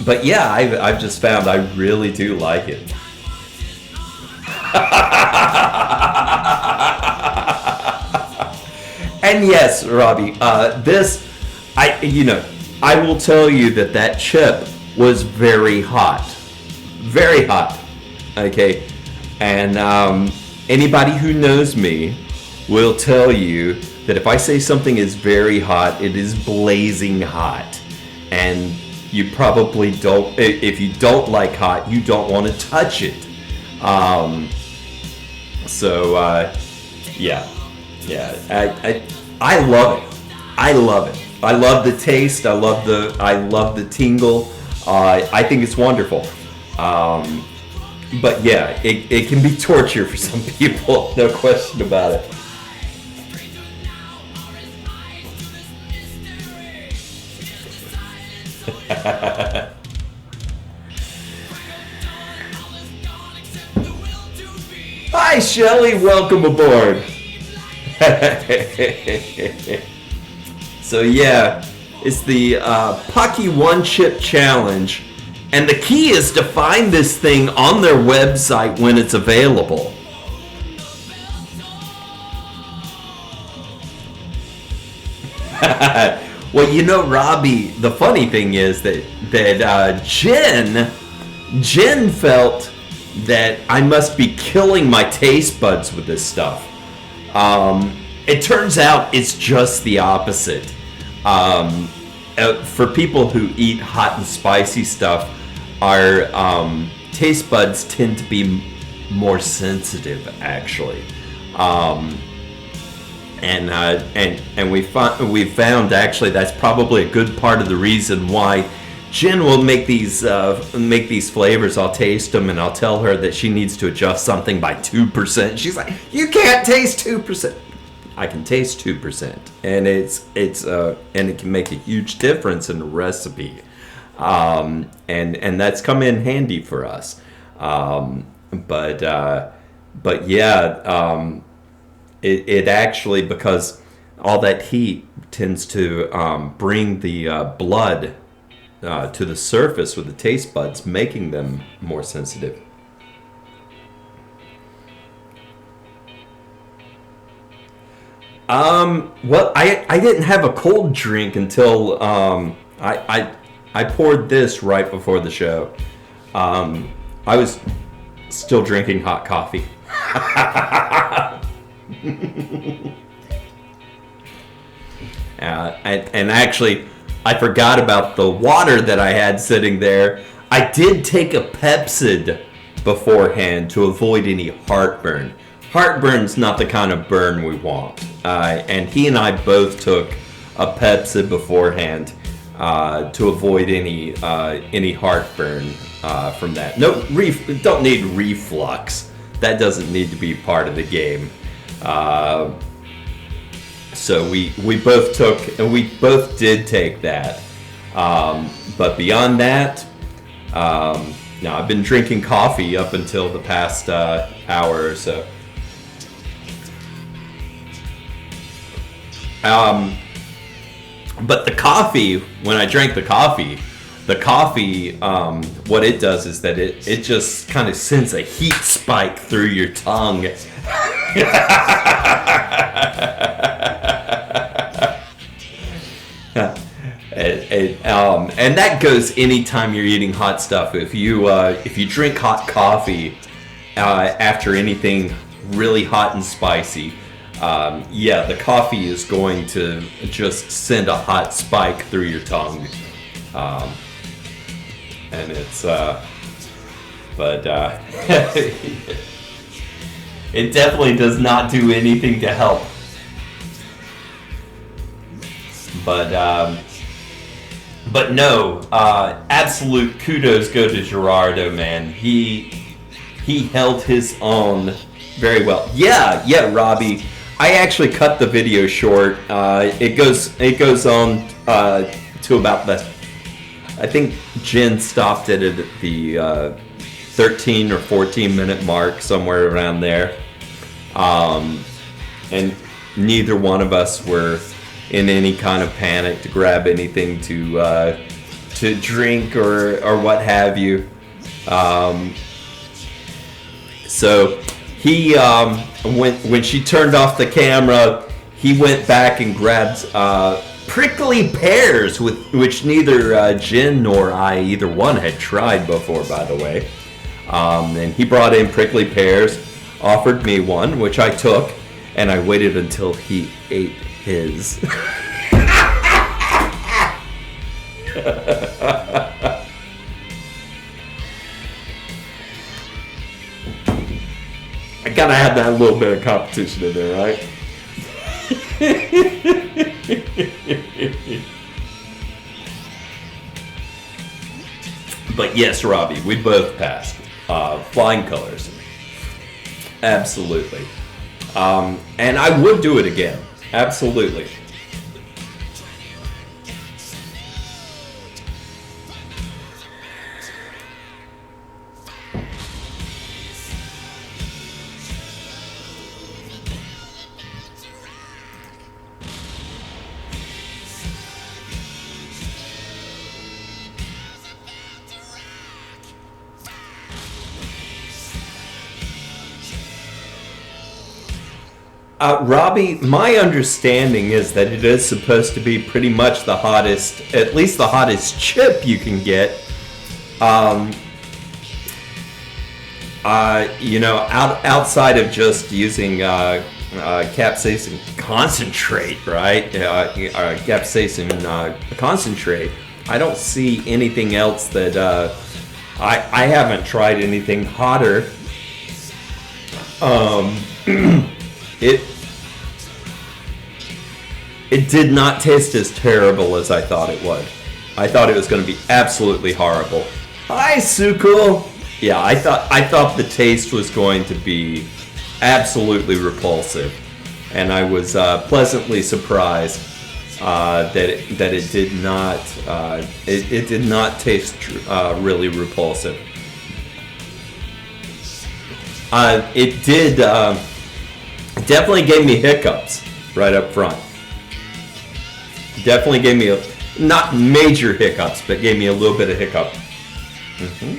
[SPEAKER 1] But yeah, I've just found I really do like it. And yes, Robbie, I will tell you that that chip was very hot. Very hot. Okay? And anybody who knows me will tell you that if I say something is very hot, it is blazing hot. And you probably don't, if you don't like hot, you don't want to touch it. Yeah. I love it. I love it. I love the taste. I love the tingle. I think it's wonderful. But yeah, it can be torture for some people. No question about it. Hi, Shelly. Welcome aboard. So yeah, it's the Pocky One Chip Challenge, and the key is to find this thing on their website when it's available. Well, you know, Robbie, the funny thing is that Jen felt that I must be killing my taste buds with this stuff. It turns out it's just the opposite. For people who eat hot and spicy stuff, our taste buds tend to be more sensitive, actually. And we found actually that's probably a good part of the reason why Jen will make these flavors. I'll taste them and I'll tell her that she needs to adjust something by 2%. She's like, "You can't taste 2%." I can taste 2%, and and it can make a huge difference in the recipe, and that's come in handy for us. But yeah. It actually, because all that heat tends to bring the blood to the surface with the taste buds, making them more sensitive. Well, I didn't have a cold drink until I poured this right before the show. I was still drinking hot coffee. And actually, I forgot about the water that I had sitting there. I did take a Pepsid beforehand to avoid any heartburn. Heartburn's not the kind of burn we want. And he and I both took a Pepsid beforehand to avoid any heartburn from that. No, don't need reflux. That doesn't need to be part of the game. So we both did take that. But beyond that, no, I've been drinking coffee up until the past hour or so. But the coffee, when I drank the coffee, what it does is that it just kind of sends a heat spike through your tongue. And that goes anytime you're eating hot stuff. If you drink hot coffee after anything really hot and spicy, yeah, the coffee is going to just send a hot spike through your tongue. And it's, but it definitely does not do anything to help. But no, absolute kudos go to Gerardo, man. He held his own very well. Yeah, Robbie. I actually cut the video short. It goes on to about the. I think Jen stopped it at the 13 or 14 minute mark, somewhere around there. And neither one of us were in any kind of panic to grab anything to drink or what have you. So he when she turned off the camera, he went back and grabbed prickly pears, which neither Jen nor I, either one, had tried before, by the way. And he brought in prickly pears, offered me one, which I took, and I waited until he ate his. I gotta have that little bit of competition in there, right? But yes, Robbie, we both passed. Flying colors. Absolutely. And I would do it again. Absolutely. Robbie, my understanding is that it is supposed to be pretty much the hottest, at least the hottest chip you can get. Outside of just using capsaicin concentrate, right? Capsaicin concentrate. I don't see anything else that I haven't tried anything hotter. It did not taste as terrible as I thought it would. I thought it was going to be absolutely horrible. Hi, Sukul. Yeah, I thought the taste was going to be absolutely repulsive, and I was pleasantly surprised that it did not it did not taste really repulsive. It did definitely gave me hiccups right up front. Definitely gave me not major hiccups, but gave me a little bit of hiccup. Mm-hmm.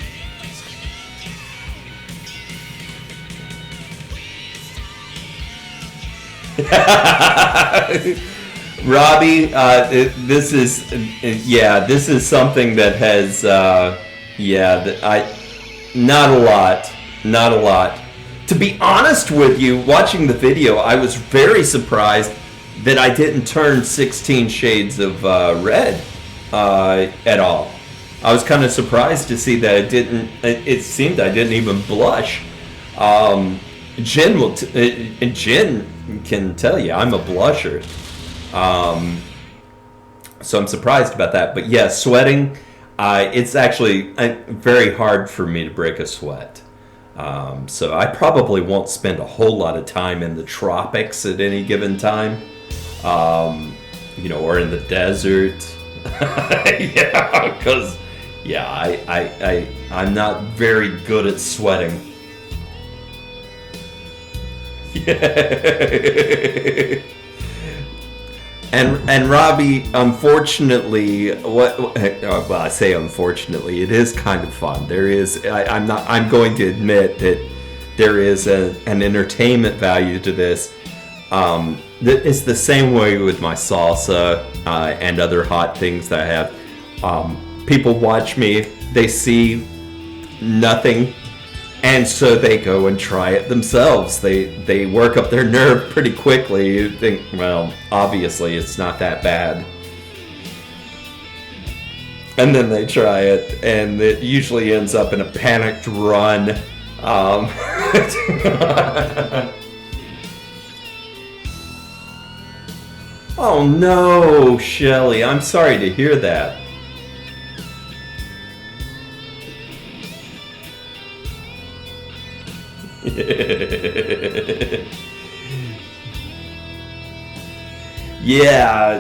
[SPEAKER 1] Robbie, this is something that has, not a lot. To be honest with you, watching the video, I was very surprised that I didn't turn 16 shades of red at all. I was kind of surprised to see that it seemed I didn't even blush. Jen Jen can tell you I'm a blusher. So I'm surprised about that. But yeah, sweating, it's actually very hard for me to break a sweat. So I probably won't spend a whole lot of time in the tropics at any given time. Or in the desert. Yeah, because I'm not very good at sweating. Yeah. And Robbie, unfortunately, I say unfortunately, it is kind of fun. There is, I'm going to admit that there is an entertainment value to this. It's the same way with my salsa and other hot things that I have. People watch me, they see nothing, and so they go and try it themselves. They work up their nerve pretty quickly. You think, well, obviously it's not that bad. And then they try it, and it usually ends up in a panicked run. Oh no, Shelly, I'm sorry to hear that. Yeah.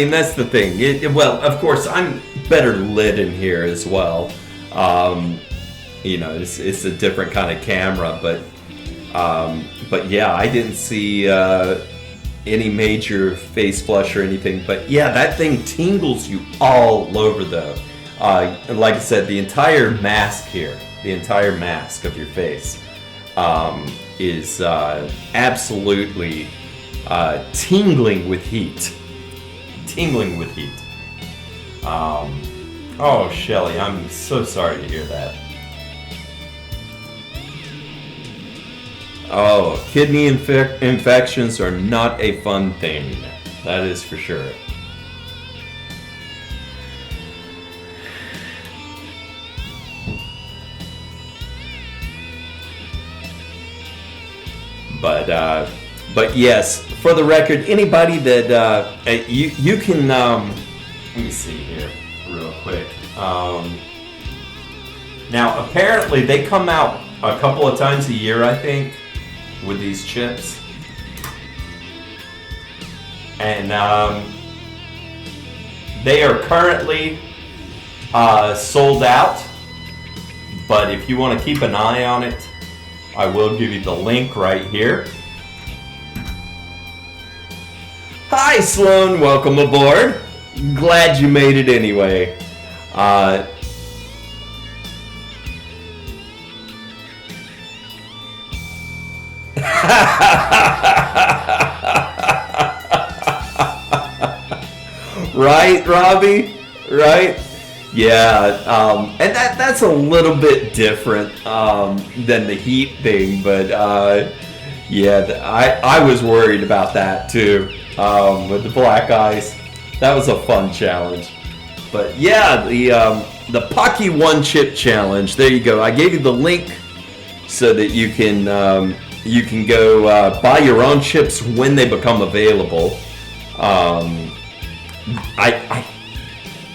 [SPEAKER 1] That's the thing. Well, of course, I'm better lit in here as well. It's a different kind of camera, but yeah, I didn't see any major face flush or anything. But yeah, that thing tingles you all over though. Like I said, the entire mask here, the entire mask of your face is absolutely tingling with heat. tingling with heat. Oh, Shelly, I'm so sorry to hear that. Oh, kidney infections are not a fun thing. That is for sure. But yes, for the record, anybody that you can let me see here real quick. Now apparently they come out a couple of times a year, I think, with these chips, and they are currently sold out. But if you want to keep an eye on it, I will give you the link right here. Hi, Sloan. Welcome aboard. Glad you made it anyway. Right, Robbie? Right? Yeah, and that's a little bit different than the heat thing, but yeah, I was worried about that too with the black ice. That was a fun challenge. But yeah, the Pocky One Chip Challenge. There you go. I gave you the link so that you can go buy your own chips when they become available.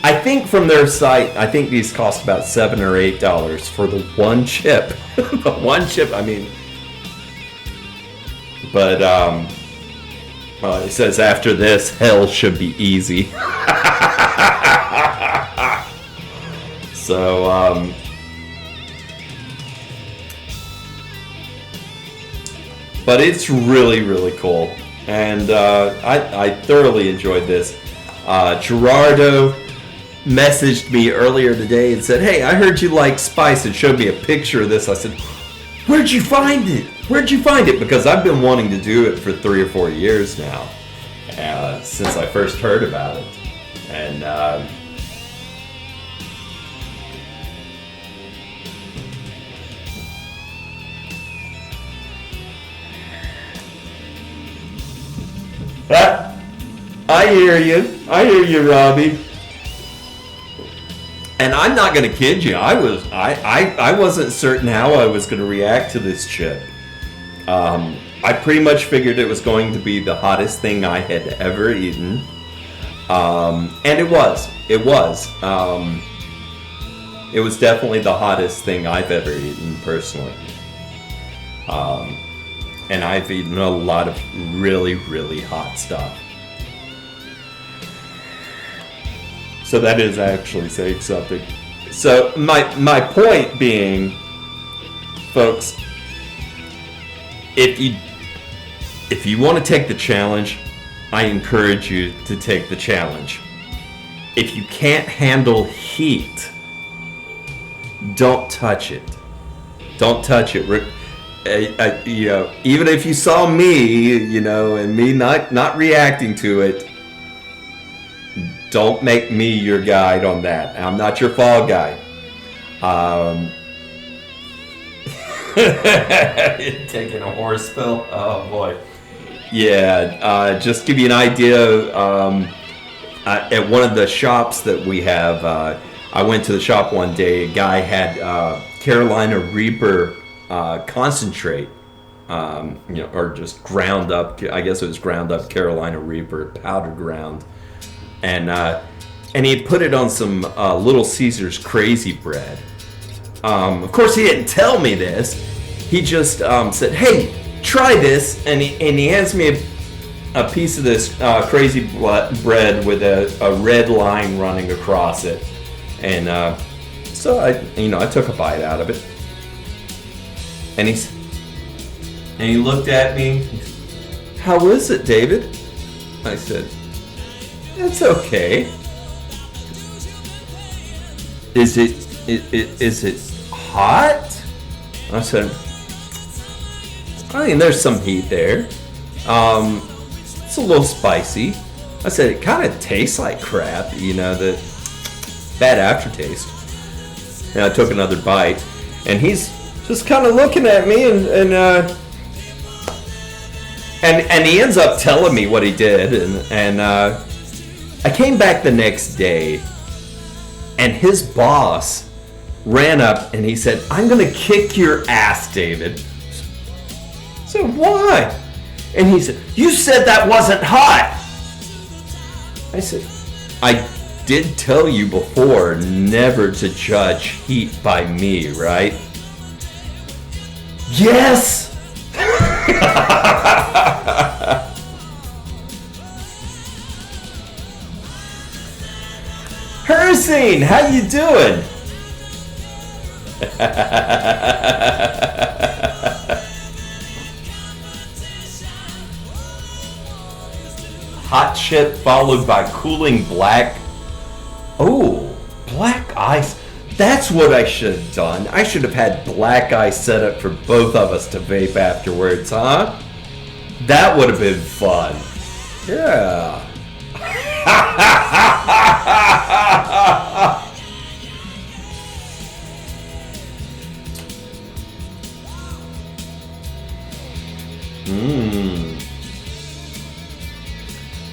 [SPEAKER 1] I think from their site, I think these cost about $7 or $8 for the one chip. The one chip, I mean. But it says after this, hell should be easy. So but it's really, really cool, and I thoroughly enjoyed this. Gerardo messaged me earlier today and said, "Hey, I heard you like spice," and showed me a picture of this. I said, "Where'd you find it? Where'd you find it?" Because I've been wanting to do it for 3 or 4 years now, since I first heard about it, and I hear you, Robbie. And I'm not gonna kid you. I wasn't certain how I was gonna react to this chip. I pretty much figured it was going to be the hottest thing I had ever eaten, and it was. It was definitely the hottest thing I've ever eaten personally. And I've eaten a lot of really, really hot stuff. So that is actually saying something. So my point being, folks, if you want to take the challenge, I encourage you to take the challenge. If you can't handle heat, don't touch it. Don't touch it. You know, even if you saw me, you know, and me not reacting to it, don't make me your guide on that. I'm not your fall guy. Taking a horse pill? Oh boy. Yeah, just give you an idea. At one of the shops that we have, I went to the shop one day. A guy had Carolina Reaper concentrate, you know, or just ground up. I guess it was ground up Carolina Reaper, powder ground, and he had put it on some Little Caesars Crazy Bread. Of course, he didn't tell me this. He just said, "Hey, try this," and he hands me a piece of this crazy bread with a red line running across it, and so I took a bite out of it, and he looked at me. "How is it, David?" I said, "It's okay." Is it hot?" I said, "I mean, there's some heat there. It's a little spicy. I said, it kind of tastes like crap, you know, the bad aftertaste. And I took another bite, and he's just kind of looking at me, and he ends up telling me what he did, and I came back the next day, and his boss ran up and he said, "I'm gonna kick your ass, David." I said, "Why?" And he said, "You said that wasn't hot." I said, "I did tell you before never to judge heat by me, right?" "Yes!" Hurricane, how you doing? Hot shit followed by cooling black. Oh, black ice. That's what I should have done. I should have had black ice set up for both of us to vape afterwards, huh? That would have been fun. Yeah.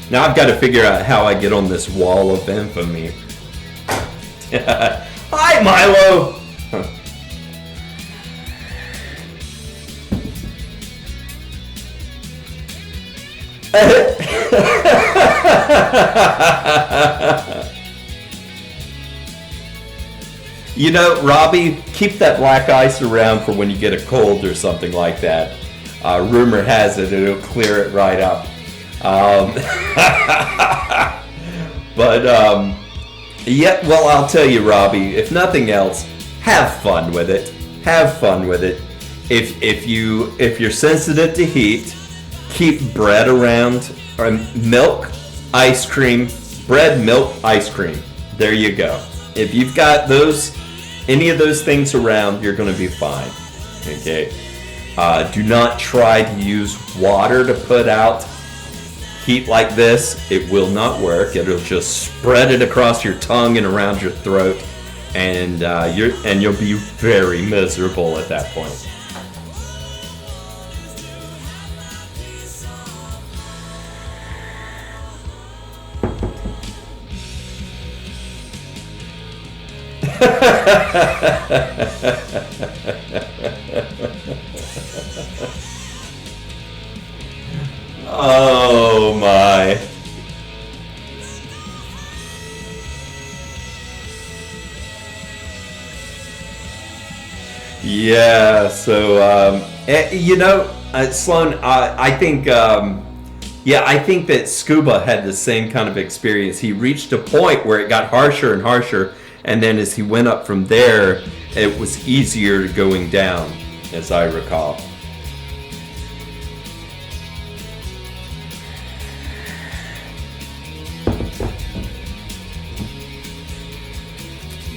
[SPEAKER 1] Now I've got to figure out how I get on this wall of infamy. Hi, Milo! You know, Robbie, keep that black ice around for when you get a cold or something like that. Rumor has it it'll clear it right up. Yeah, well, I'll tell you, Robbie, if nothing else, have fun with it. Have fun with it. If you're sensitive to heat, keep bread around, or milk, ice cream, bread, milk, ice cream. There you go. If you've got any of those things around, you're going to be fine. Okay. Do not try to use water to put out heat like this. It will not work. It'll just spread it across your tongue and around your throat, and you'll be very miserable at that point. Oh my. Yeah, so you know, Sloan, I think I think that Scuba had the same kind of experience. He reached a point where it got harsher and harsher, and then as he went up from there, it was easier going down, as I recall.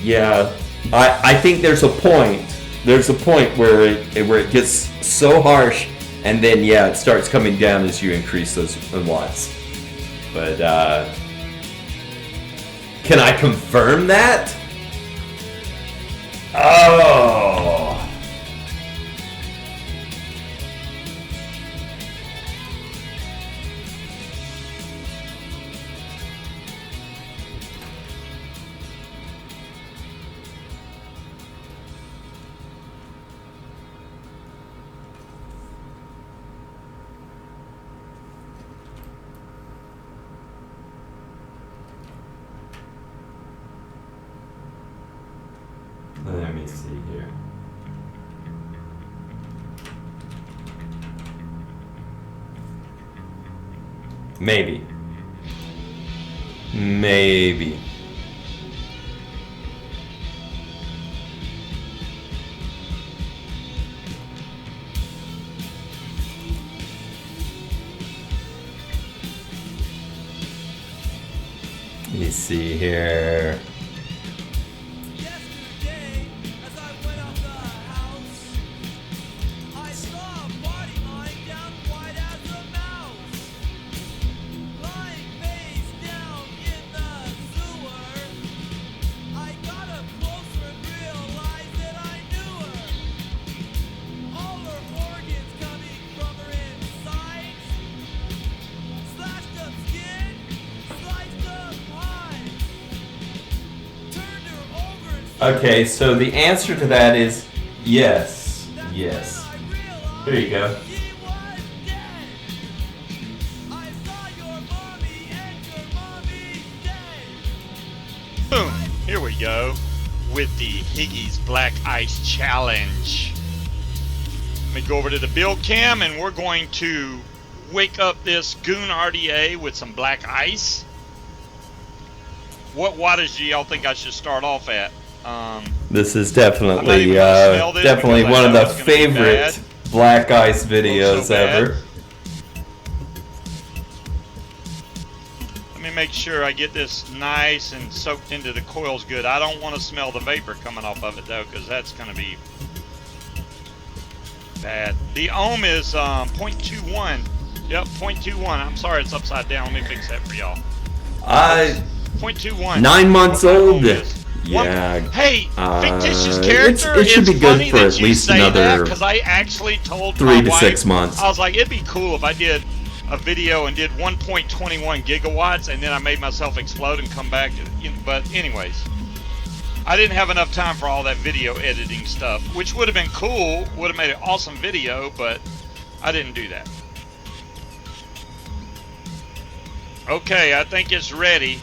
[SPEAKER 1] Yeah, I think there's a point. There's a point where it gets so harsh, and then it starts coming down as you increase those watts. But can I confirm that? Oh. Let me see here. Maybe. Let me see here.
[SPEAKER 7] Lying face
[SPEAKER 1] Okay, so the answer to that is yes. Yes. Here you go.
[SPEAKER 7] Boom! Here we go with the Higgy's Black Ice Challenge. Let me go over to the build cam and we're going to wake up this Goon RDA with some black ice. What wattage do y'all think I should start off at?
[SPEAKER 1] This is
[SPEAKER 7] I'm not
[SPEAKER 1] definitely
[SPEAKER 7] even gonna smell this
[SPEAKER 1] definitely
[SPEAKER 7] because I
[SPEAKER 1] one of
[SPEAKER 7] know
[SPEAKER 1] the
[SPEAKER 7] it's gonna be
[SPEAKER 1] favorite
[SPEAKER 7] bad.
[SPEAKER 1] black ice videos
[SPEAKER 7] so bad.
[SPEAKER 1] ever.
[SPEAKER 7] Let me make sure I get this nice and soaked into the coils good. I don't want to smell the vapor coming off of it though, because that's going to be bad. The ohm is 0.21. Yep, 0.21. I'm sorry it's upside down. Let me fix that for y'all. 0.21.
[SPEAKER 1] 9 months
[SPEAKER 7] What my ohm
[SPEAKER 1] old.
[SPEAKER 7] is.
[SPEAKER 1] Yeah.
[SPEAKER 7] Hey, fictitious
[SPEAKER 1] it
[SPEAKER 7] character.
[SPEAKER 1] should be
[SPEAKER 7] it's
[SPEAKER 1] good
[SPEAKER 7] funny
[SPEAKER 1] for
[SPEAKER 7] that
[SPEAKER 1] at
[SPEAKER 7] you
[SPEAKER 1] least
[SPEAKER 7] say that
[SPEAKER 1] another
[SPEAKER 7] because I actually told
[SPEAKER 1] 3
[SPEAKER 7] my
[SPEAKER 1] to
[SPEAKER 7] wife,
[SPEAKER 1] 6 months.
[SPEAKER 7] I was like, it'd be cool if I did a video and did 1.21 gigawatts and then I made myself explode and come back. But anyways, I didn't have enough time for all that video editing stuff, which would have been cool, would have made an awesome video, but I didn't do that. Okay, I think it's ready.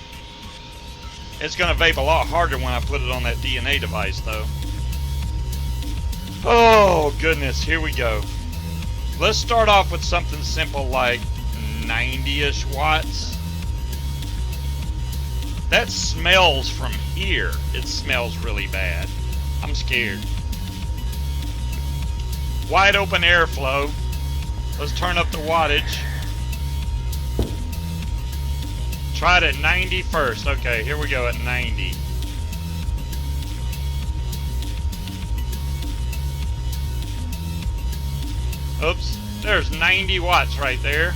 [SPEAKER 7] It's going to vape a lot harder when I put it on that DNA device, though. Oh, goodness. Here we go. Let's start off with something simple like 90-ish watts. That smells from here. It smells really bad. I'm scared. Wide open airflow. Let's turn up the wattage. Try it at 90 first. Okay, here we go at 90. Oops, there's 90 watts right there.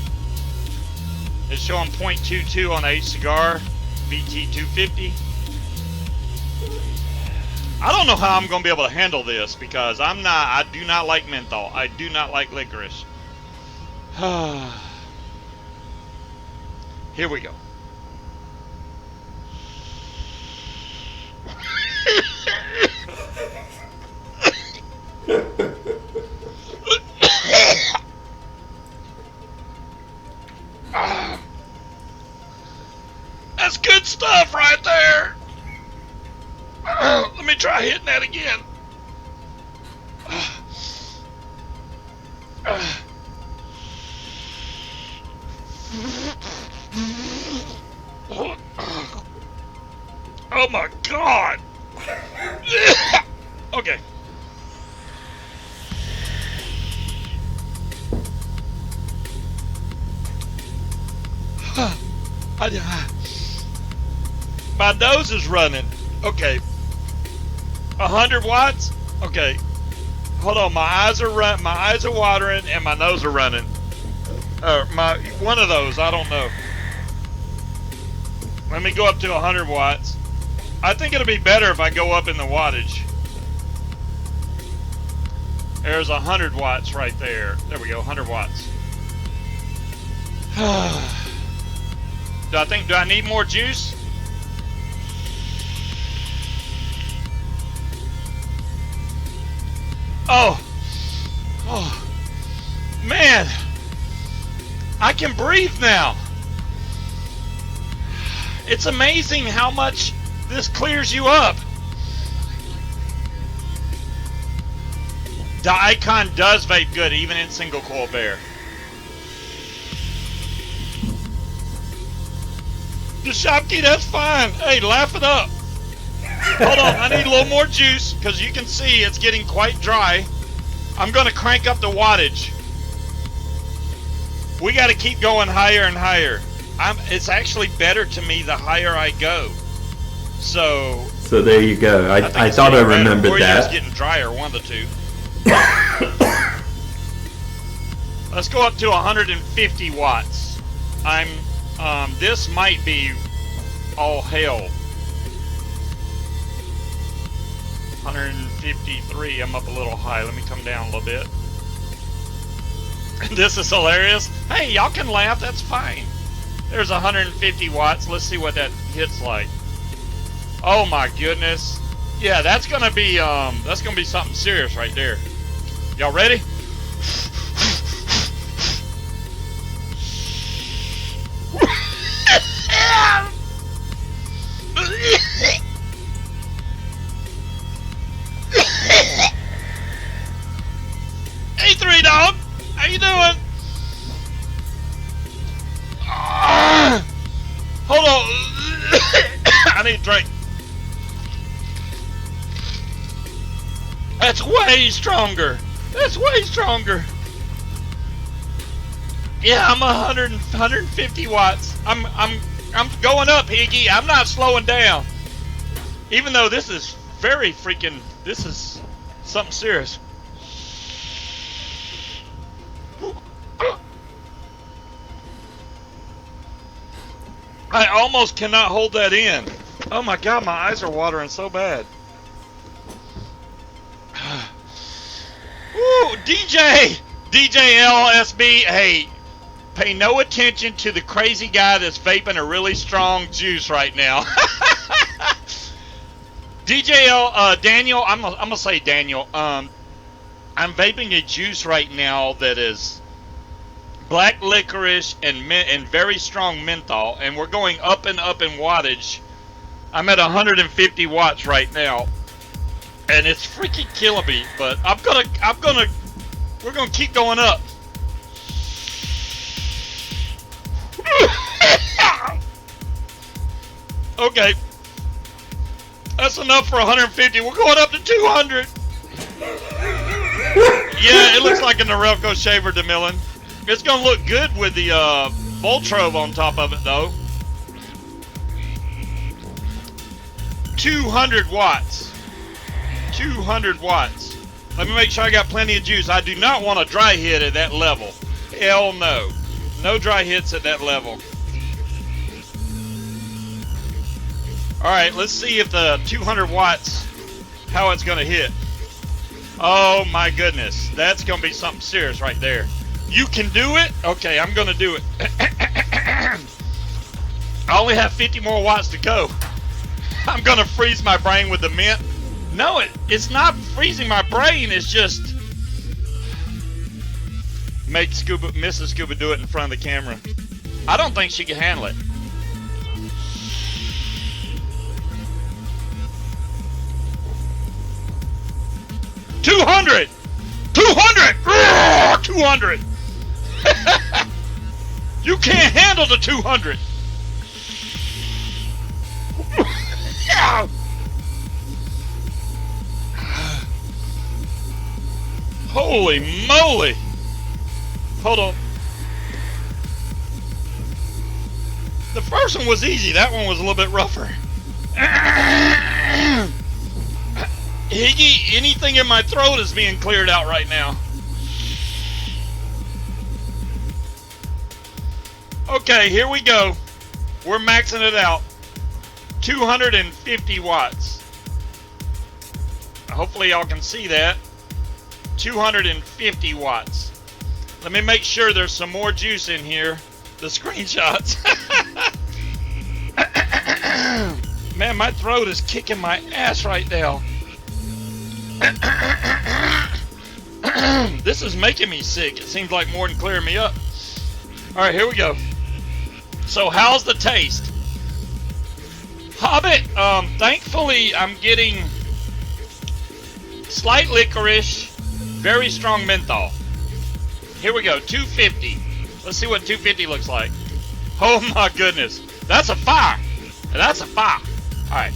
[SPEAKER 7] It's showing 0.22 on H cigar, VT250. I don't know how I'm going to be able to handle this because I do not like menthol. I do not like licorice. Here we go. That's good stuff right there. Let me try hitting that again. Oh my God. Okay. My nose is running. Okay. 100 watts? Okay. Hold on, my eyes are watering and my nose are running. One of those, I don't know. Let me go up to 100 watts. I think it'll be better if I go up in the wattage. There's 100 watts right there. There we go, 100 watts. Do I need more juice? Oh, man, I can breathe now. It's amazing how much this clears you up. The Icon does vape good, even in single coil bear. The Shopkey, that's fine. Hey, laugh it up. Hold on, I need a little more juice because you can see it's getting quite dry. I'm going to crank up the wattage. We got to keep going higher and higher. It's actually better to me the higher I go. So
[SPEAKER 1] there you go. I thought I remembered
[SPEAKER 7] or
[SPEAKER 1] that.
[SPEAKER 7] It's getting drier, one of the two. Let's go up to 150 watts. This might be all hell. 153. I'm up a little high. Let me come down a little bit. This is hilarious. Hey, y'all can laugh. That's fine. There's 150 watts. Let's see what that hits like. Oh my goodness. Yeah, that's gonna be something serious right there. Y'all ready? Hey, Three Dog, how you doing? Hold on, I need a drink. That's way stronger. That's way stronger. Yeah, I'm 150 watts. I'm going up, Higgy. I'm not slowing down. Even though this is this is something serious. I almost cannot hold that in. Oh my God, my eyes are watering so bad. Ooh, DJ LSB, hey, pay no attention to the crazy guy that's vaping a really strong juice right now. Daniel, I'm gonna say Daniel. I'm vaping a juice right now that is black licorice and very strong menthol, and we're going up and up in wattage. I'm at 150 watts right now, and it's freaking killing me. But we're gonna keep going up. Okay, that's enough for 150. We're going up to 200. Yeah, it looks like a Norelco shaver, DeMillan. It's gonna look good with the Voltrove on top of it, though. 200 watts. 200 watts. Let me make sure I got plenty of juice. I do not want a dry hit at that level. Hell no. No dry hits at that level. Alright, let's see if the 200 watts, how it's going to hit. Oh my goodness. That's going to be something serious right there. You can do it? Okay, I'm going to do it. I only have 50 more watts to go. I'm going to freeze my brain with the mint. No, it's not freezing my brain. It's just make Mrs. Scuba do it in front of the camera. I don't think she can handle it. $200! 200! You can't handle the 200. Holy moly! Hold on. The first one was easy. That one was a little bit rougher. Higgy, anything in my throat is being cleared out right now. Okay, here we go. We're maxing it out. 250 watts. Hopefully y'all can see that. 250 watts. Let me make sure there's some more juice in here. The screenshots. Man, my throat is kicking my ass right now. This is making me sick. It seems like more than clearing me up. Alright, here we go. So how's the taste? Hobbit, thankfully I'm getting slight licorice, very strong menthol. Here we go, 250. Let's see what 250 looks like. Oh my goodness. That's a fire. That's a fire. Alright.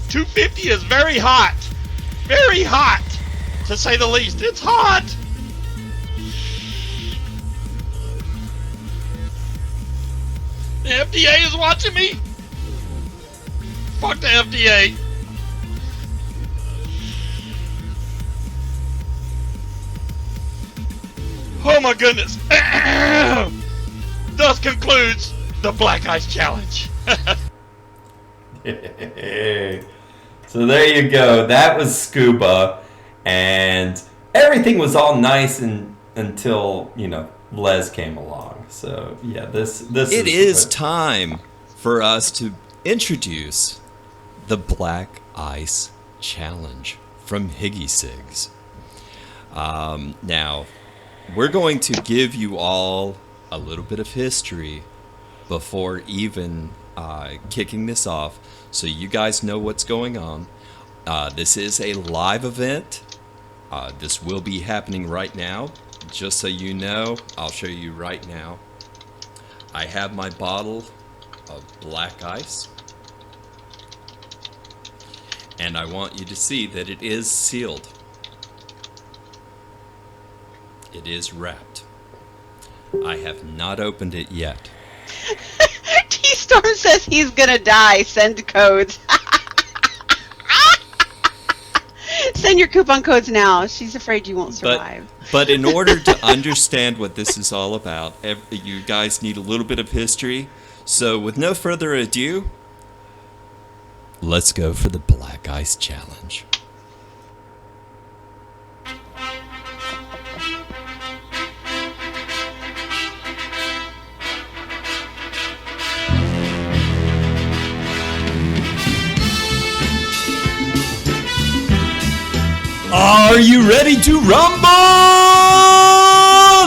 [SPEAKER 7] $250 is very hot. Very hot, to say the least. It's hot. The FDA is watching me. Fuck the FDA. Oh my goodness. Thus concludes the Black Ice Challenge.
[SPEAKER 1] So there you go. That was Scuba, and everything was all nice until Les came along. So yeah, this
[SPEAKER 6] It is time
[SPEAKER 1] for us to introduce the Black Ice Challenge from Higgy Sigs. Now, we're going to give you all a little bit of history before even kicking this off, so you guys know what's going on. This is a live event. This will be happening right now. Just so you know, I'll show you right now. I have my bottle of black ice, and I want you to see that it is sealed. It is wrapped. I have not opened it yet.
[SPEAKER 2] T-Storm says he's gonna die. Send codes. Send your coupon codes now. She's afraid you won't survive.
[SPEAKER 1] But in order to understand what this is all about, you guys need a little bit of history. So with no further ado, let's go for the Black Ice Challenge. Are you ready to rumble?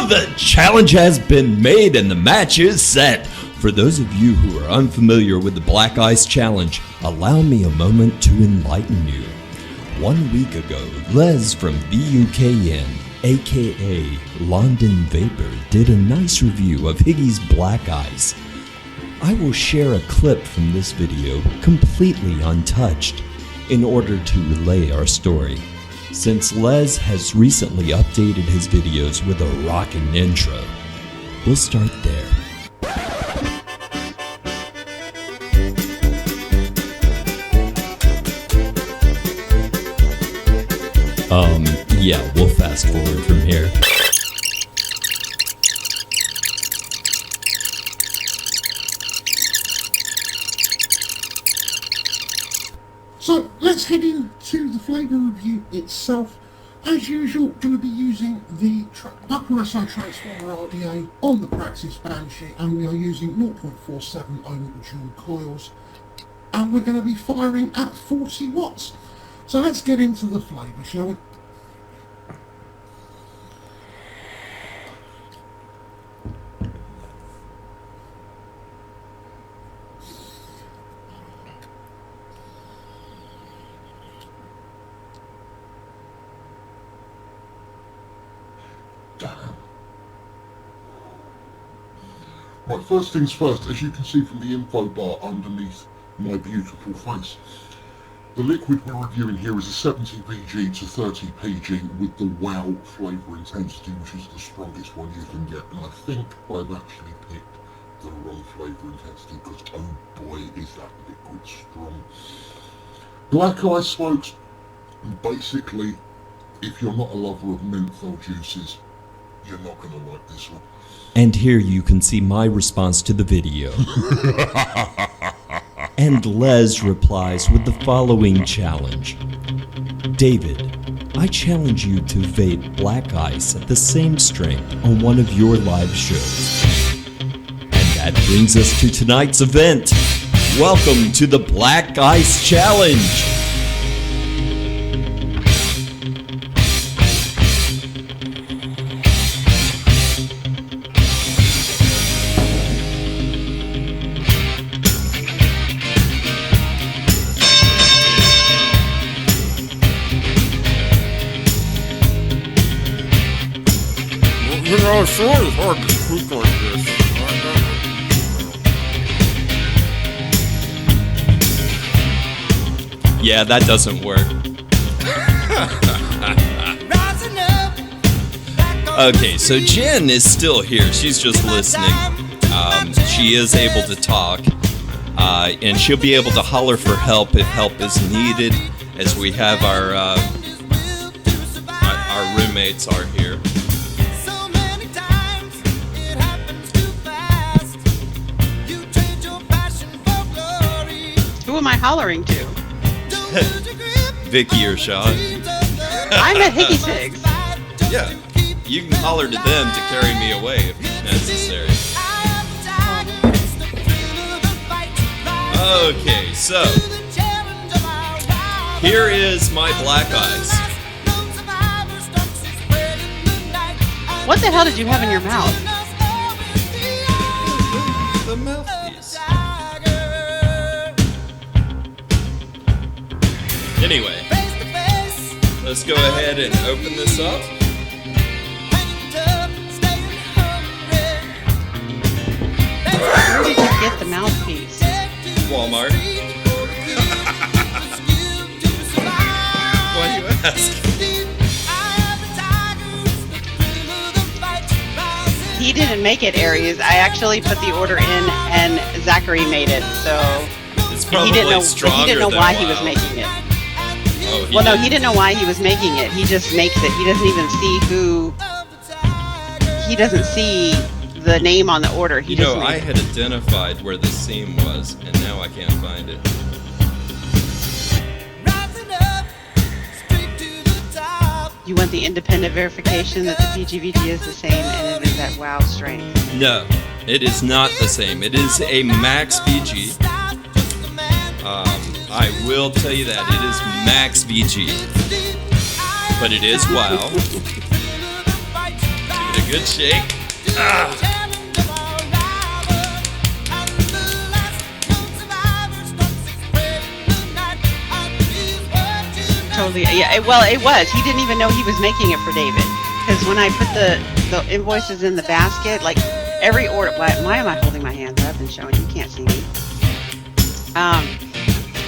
[SPEAKER 1] The challenge has been made and the match is set. For those of you who are unfamiliar with the Black Ice Challenge, allow me a moment to enlighten you. 1 week ago, Les from VUKN, aka London Vapor, did a nice review of Higgy's Black Ice. I will share a clip from this video completely untouched in order to relay our story, since Les has recently updated his videos with a rocking intro. We'll start there. Yeah, we'll fast forward from here.
[SPEAKER 8] So let's head into the flavour review itself. As usual, going to be using the Buckle-SI Transformer RDA on the Praxis band sheet, and we are using 0.47 ohm dual coils, and we're going to be firing at 40 watts. So let's get into the flavour, shall we? Right, first things first, as you can see from the info bar underneath my beautiful face, the liquid we're reviewing here is a 70 VG to 30 PG with the WOW flavour intensity, which is the strongest one you can get, and I think I've actually picked the wrong flavour intensity, because oh boy is that liquid strong. Black Ice, folks, basically, if you're not a lover of menthol juices, you're not going to like this one.
[SPEAKER 1] And here you can see my response to the video. And Les replies with the following challenge. David, I challenge you to vape Black Ice at the same strength on one of your live shows. And that brings us to tonight's event. Welcome to the Black Ice Challenge.
[SPEAKER 8] You know, it's really hard to speak like this.
[SPEAKER 1] Yeah, that doesn't work. Okay, so Jen is still here. She's just listening. She is able to talk. And she'll be able to holler for help if help is needed, as we have our roommates are here.
[SPEAKER 2] Who am I hollering to?
[SPEAKER 1] Vicky or Sean.
[SPEAKER 2] I'm at Higgy Sigs.
[SPEAKER 1] Yeah, you can holler to them to carry me away if necessary.
[SPEAKER 6] Okay, so here is my black eyes.
[SPEAKER 2] What the hell did you have in your mouth?
[SPEAKER 6] The mouthpiece. Anyway, let's go ahead and open this up.
[SPEAKER 2] Where did you get the mouthpiece?
[SPEAKER 6] Walmart. Why do you ask?
[SPEAKER 2] He didn't make it, Aries. I actually put the order in, and Zachary made it. So
[SPEAKER 6] It's
[SPEAKER 2] he
[SPEAKER 6] probably
[SPEAKER 2] didn't know.
[SPEAKER 6] stronger
[SPEAKER 2] He didn't know
[SPEAKER 6] than
[SPEAKER 2] why he
[SPEAKER 6] WoW.
[SPEAKER 2] was making it.
[SPEAKER 6] Oh,
[SPEAKER 2] Well, no, he didn't know why he was making it. He just makes it. He doesn't even see who. He doesn't see the name on the order. He
[SPEAKER 6] You know,
[SPEAKER 2] just
[SPEAKER 6] I
[SPEAKER 2] makes
[SPEAKER 6] had identified where the seam was, and now I can't find it.
[SPEAKER 2] You want the independent verification that the PGVG is the same and it is at WoW strength.
[SPEAKER 6] No, it is not the same. It is a max VG. I will tell you that it is max VG, but it is WoW. Give it a good shake. Ah.
[SPEAKER 2] Totally. Yeah. Well, it was. He didn't even know he was making it for David. Because when I put the invoices in the basket, like every order. Why am I holding my hands up and showing? You can't see me.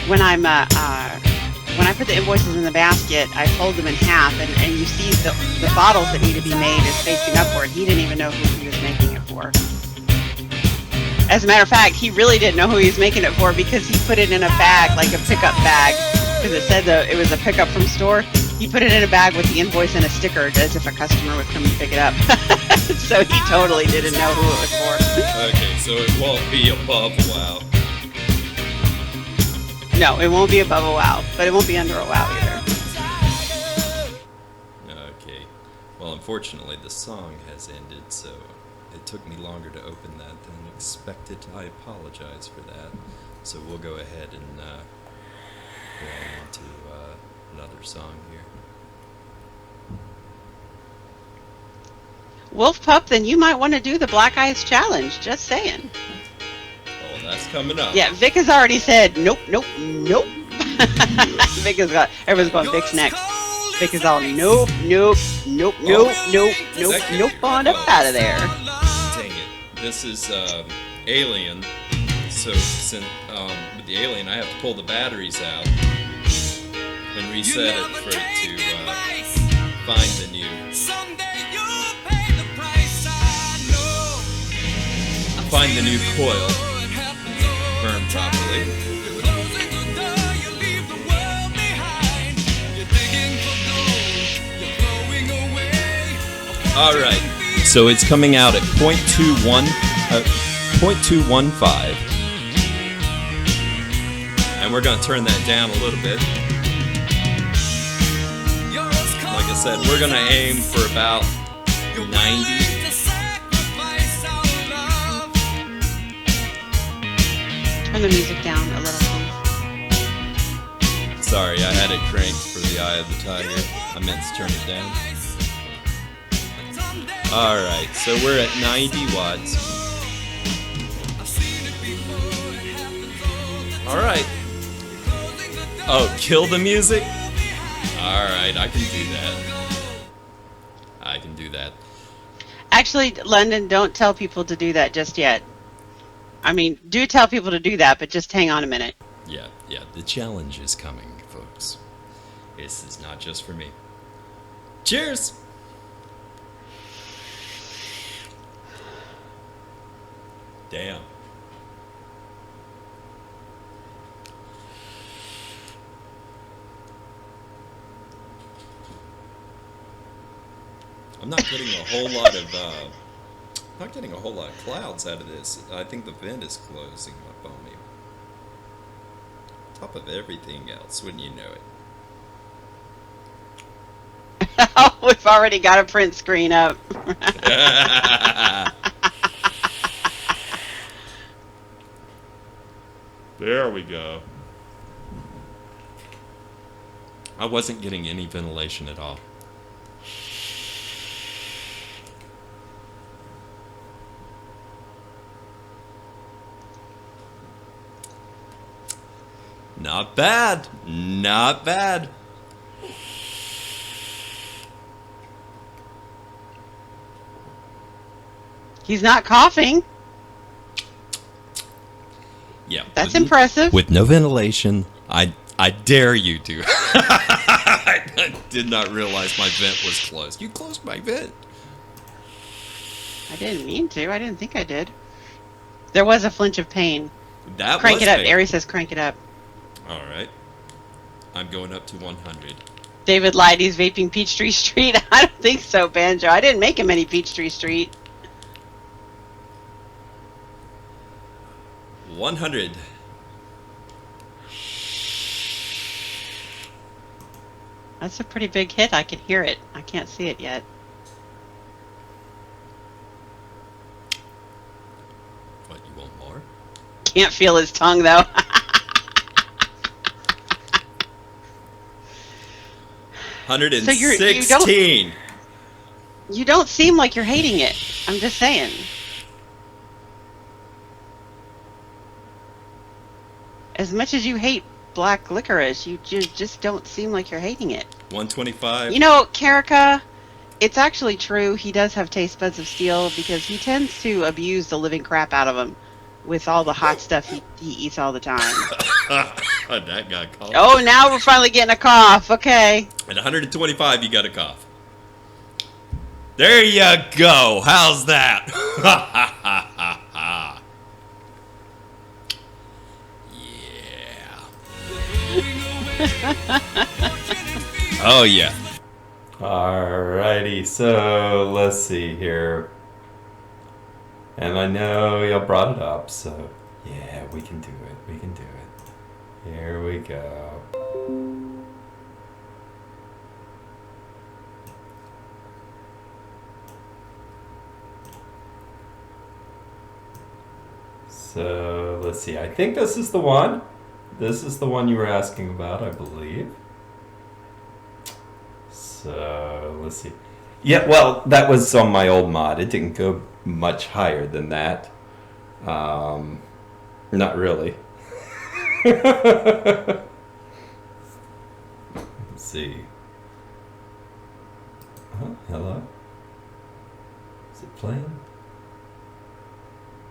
[SPEAKER 2] When I put the invoices in the basket, I fold them in half, and you see the bottles that need to be made is facing upward. He didn't even know who he was making it for. As a matter of fact, he really didn't know who he was making it for because he put it in a bag, like a pickup bag, because it said it was a pickup from store. He put it in a bag with the invoice and a sticker as if a customer would come and pick it up. So he totally didn't know who it was for.
[SPEAKER 6] Okay, so it won't be above WoW.
[SPEAKER 2] No, it won't be above a WoW, but it won't be under a WoW either.
[SPEAKER 6] Okay. Well, unfortunately, the song has ended, so it took me longer to open that than expected. I apologize for that. So we'll go ahead and go on to another song here.
[SPEAKER 2] Wolf Pup, then you might want to do the Black Eyes Challenge. Just saying.
[SPEAKER 6] Oh, that's coming up.
[SPEAKER 2] Yeah, Vic has already said nope, nope, nope. Vic has got everyone's going Vic's next. Vic is all nope, nope, nope, nope, nope, nope, nope on up out of there.
[SPEAKER 6] Dang it. This is Alien. So since with the Alien, I have to pull the batteries out and reset it for it to find the new. Find the new coil. Burn properly. All right. So it's coming out at 0.215. And we're going to turn that down a little bit. Like I said, we're going to aim for about 90.
[SPEAKER 2] Turn the music down a little, please.
[SPEAKER 6] Sorry, I had it cranked for the Eye of the Tiger. I meant to turn it down. Alright, so we're at 90 watts. Alright. Oh, kill the music? Alright, I can do that. I can do that.
[SPEAKER 2] Actually, London, don't tell people to do that just yet. I mean, do tell people to do that, but just hang on a minute.
[SPEAKER 6] Yeah, the challenge is coming, folks. This is not just for me. Cheers! Damn. I'm not getting a whole lot of clouds out of this. I think the vent is closing up on me. Top of everything else, wouldn't you know it?
[SPEAKER 2] Oh, we've already got a print screen up.
[SPEAKER 6] There we go. I wasn't getting any ventilation at all. Not bad. Not bad.
[SPEAKER 2] He's not coughing.
[SPEAKER 6] Yeah.
[SPEAKER 2] That's impressive.
[SPEAKER 6] With no ventilation, I dare you to. I did not realize my vent was closed. You closed my vent.
[SPEAKER 2] I didn't mean to. I didn't think I did. There was a flinch of pain.
[SPEAKER 6] That
[SPEAKER 2] Crank
[SPEAKER 6] was
[SPEAKER 2] it up.
[SPEAKER 6] pain.
[SPEAKER 2] Ari says crank it up.
[SPEAKER 6] All right. I'm going up to 100.
[SPEAKER 2] David lied. He's vaping Peachtree Street. I don't think so, Banjo. I didn't make him any Peachtree Street.
[SPEAKER 6] 100.
[SPEAKER 2] That's a pretty big hit. I can hear it. I can't see it yet.
[SPEAKER 6] What, you want more?
[SPEAKER 2] Can't feel his tongue, though.
[SPEAKER 6] 116.
[SPEAKER 2] You don't seem like you're hating it. I'm just saying. As much as you hate black licorice, you just don't seem like you're hating it.
[SPEAKER 6] 125.
[SPEAKER 2] You know, Karika, it's actually true. He does have taste buds of steel because he tends to abuse the living crap out of them with all the hot stuff he eats all the time.
[SPEAKER 6] That got cough.
[SPEAKER 2] Oh, now we're finally getting a cough. Okay.
[SPEAKER 6] At 125, you got a cough. There you go. How's that? Oh, yeah.
[SPEAKER 1] Alrighty, so let's see here. And I know y'all brought it up, so yeah, we can do it. We can do it. Here we go. So let's see. I think this is the one. This is the one you were asking about, I believe. So let's see. Yeah, well, that was on my old mod. It didn't go much higher than that. Not really. Let's see. Oh, hello. Is it playing?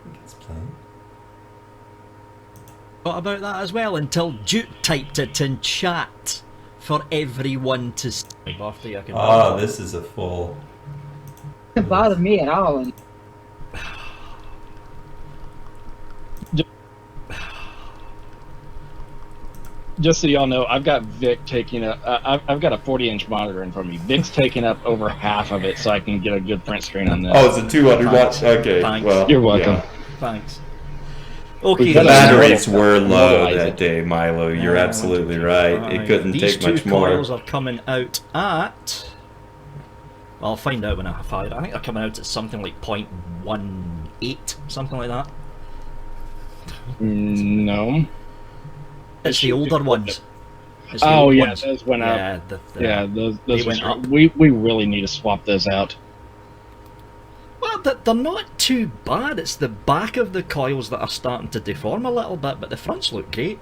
[SPEAKER 1] I think it's playing.
[SPEAKER 9] What about that as well until Duke typed it in chat for everyone to see. Birthday, I can
[SPEAKER 1] Oh, this is a full.
[SPEAKER 10] It doesn't bother me at all.
[SPEAKER 11] Just so y'all know, I've got Vic taking up. I've got a 40-inch monitor in front of me. Vic's taking up over half of it, so I can get a good print screen on this.
[SPEAKER 1] Oh, it's a 200 watt. Okay,
[SPEAKER 9] Thanks.
[SPEAKER 1] well,
[SPEAKER 11] You're welcome.
[SPEAKER 1] yeah.
[SPEAKER 9] Thanks. Okay,
[SPEAKER 1] The batteries were low
[SPEAKER 11] Normalize
[SPEAKER 1] that
[SPEAKER 11] it.
[SPEAKER 1] day, Milo. You're absolutely right. It couldn't
[SPEAKER 9] These
[SPEAKER 1] take much
[SPEAKER 9] two
[SPEAKER 1] more.
[SPEAKER 9] coils are coming out at... I'll find out when I fire it. I think they're coming out at something like 0.18, something like that.
[SPEAKER 11] No.
[SPEAKER 9] It's the older ones. It's the
[SPEAKER 11] Oh
[SPEAKER 9] old
[SPEAKER 11] yeah,
[SPEAKER 9] ones.
[SPEAKER 11] those went
[SPEAKER 9] Yeah,
[SPEAKER 11] up.
[SPEAKER 9] the-
[SPEAKER 11] Yeah, those
[SPEAKER 9] they
[SPEAKER 11] are
[SPEAKER 9] went
[SPEAKER 11] strong.
[SPEAKER 9] up.
[SPEAKER 11] We really need to swap those out.
[SPEAKER 9] Well, they're not too bad. It's the back of the coils that are starting to deform a little bit, but the fronts look great.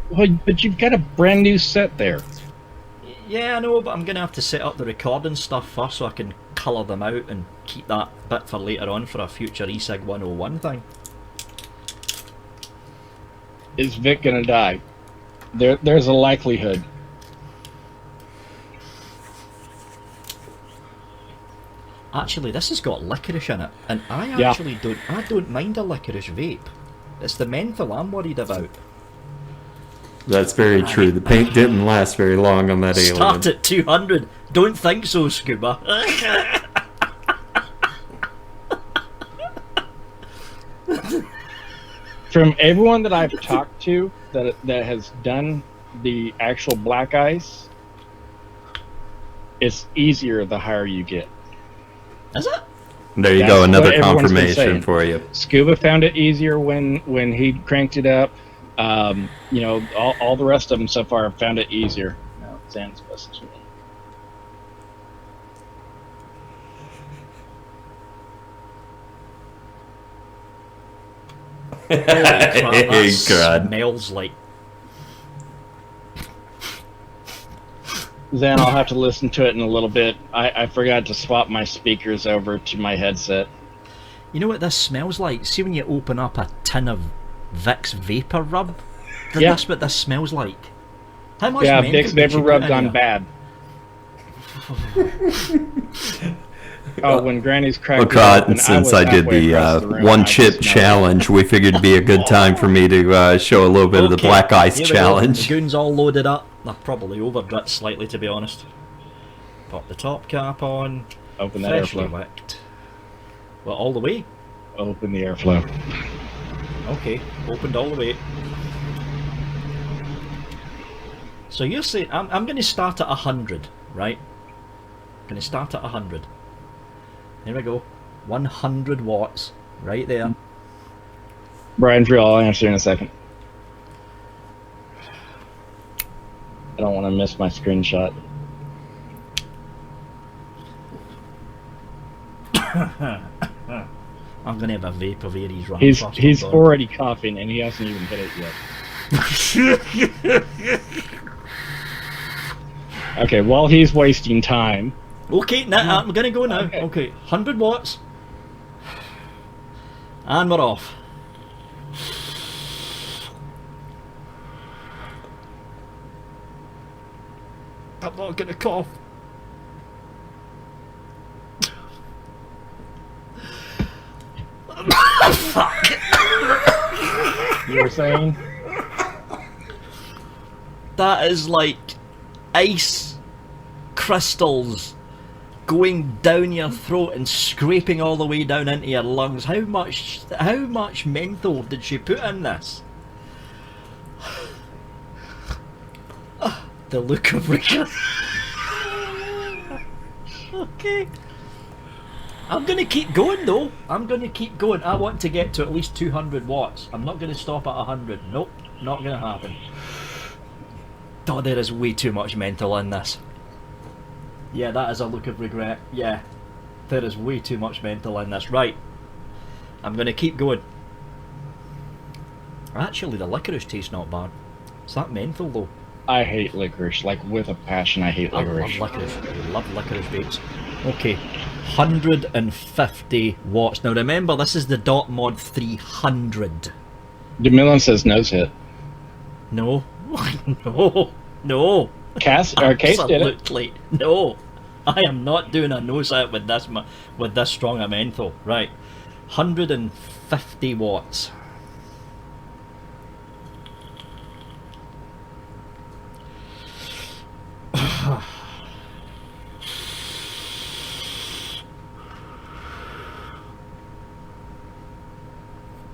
[SPEAKER 11] Well, but you've got a brand new set there.
[SPEAKER 9] Yeah, I know, but I'm going to have to set up the recording stuff first so I can colour them out and keep that bit for later on for a future eSig 101 thing.
[SPEAKER 11] Is Vic gonna die? There's a likelihood.
[SPEAKER 9] Actually, this has got licorice in it, and I
[SPEAKER 11] Yeah.
[SPEAKER 9] actually don't mind a licorice vape. It's the menthol I'm worried about.
[SPEAKER 1] That's very true. The paint didn't last very long on that alien.
[SPEAKER 9] Start at 200. Don't think so, Scuba.
[SPEAKER 11] From everyone that I've talked to that has done the actual black ice, it's easier the higher you get.
[SPEAKER 9] Is it?
[SPEAKER 1] There you
[SPEAKER 11] That's
[SPEAKER 1] go,
[SPEAKER 11] what
[SPEAKER 1] another
[SPEAKER 11] everyone's been
[SPEAKER 1] confirmation
[SPEAKER 11] saying.
[SPEAKER 1] for you.
[SPEAKER 11] Scuba found it easier when he cranked it up. You know, all the rest of them so far have found it easier. No, Zan's message me.
[SPEAKER 9] Holy crap, that
[SPEAKER 1] Hey, God.
[SPEAKER 9] smells like.
[SPEAKER 11] Zan, I'll have to listen to it in a little bit. I forgot to swap my speakers over to my headset.
[SPEAKER 9] You know what this smells like? See when you open up a tin of Vicks Vapor Rub?
[SPEAKER 11] Yeah.
[SPEAKER 9] That's what this smells like. How much
[SPEAKER 11] Yeah,
[SPEAKER 9] menthol
[SPEAKER 11] Vicks
[SPEAKER 9] did
[SPEAKER 11] Vapor
[SPEAKER 9] you
[SPEAKER 11] Rub
[SPEAKER 9] put in
[SPEAKER 11] gone
[SPEAKER 9] here?
[SPEAKER 11] bad. Oh, when Granny's cracked
[SPEAKER 1] Well,
[SPEAKER 11] it
[SPEAKER 1] God,
[SPEAKER 11] open,
[SPEAKER 1] since
[SPEAKER 11] was
[SPEAKER 1] I did
[SPEAKER 11] halfway
[SPEAKER 1] the
[SPEAKER 11] across room,
[SPEAKER 1] one
[SPEAKER 11] I could
[SPEAKER 1] chip
[SPEAKER 11] smell it.
[SPEAKER 1] challenge, we figured it'd be a good time for me to show a little bit of the
[SPEAKER 9] Okay,
[SPEAKER 1] black ice
[SPEAKER 9] here we go.
[SPEAKER 1] challenge.
[SPEAKER 9] The goon's all loaded up. They're probably overdripped slightly, to be honest. Pop the top cap on.
[SPEAKER 11] Open that
[SPEAKER 9] Freshly
[SPEAKER 11] airflow.
[SPEAKER 9] wicked. Well, all the way?
[SPEAKER 11] Open the airflow.
[SPEAKER 9] Okay, opened all the way. So you're saying I'm going to start at 100, right? Going to start at 100. Here we go. 100 watts, right there.
[SPEAKER 11] Brian Friel, I'll answer in a second. I don't want to miss my screenshot.
[SPEAKER 9] I'm going to have a vape of Aries running
[SPEAKER 11] He's
[SPEAKER 9] first,
[SPEAKER 11] he's
[SPEAKER 9] hold on.
[SPEAKER 11] already coughing and he hasn't even hit it yet. Okay, while he's wasting time.
[SPEAKER 9] Okay, now I'm going to go now. Okay, 100 watts. And we're off. I'm not going to cough. Fuck.
[SPEAKER 11] You were saying?
[SPEAKER 9] That is like ice crystals going down your throat and scraping all the way down into your lungs. How much menthol did she put in this? The look of regret. Okay. I'm going to keep going though. I'm going to keep going. I want to get to at least 200 watts. I'm not going to stop at 100. Nope, not going to happen. Oh, there is way too much mental in this. Yeah, that is a look of regret. Yeah, there is way too much mental in this. Right, I'm going to keep going. Actually, the licorice tastes not bad. It's that menthol though.
[SPEAKER 11] I hate licorice, like with a passion. I hate
[SPEAKER 9] I love
[SPEAKER 11] licorice.
[SPEAKER 9] licorice. I love licorice vapes. Okay, 150 watts. Now remember, this is the Dot Mod 300.
[SPEAKER 11] DeMillan says nose hit.
[SPEAKER 9] No, no, no.
[SPEAKER 11] Case did it.
[SPEAKER 9] Absolutely no. I am not doing a nose out with this strong a menthol. Right, 150 watts.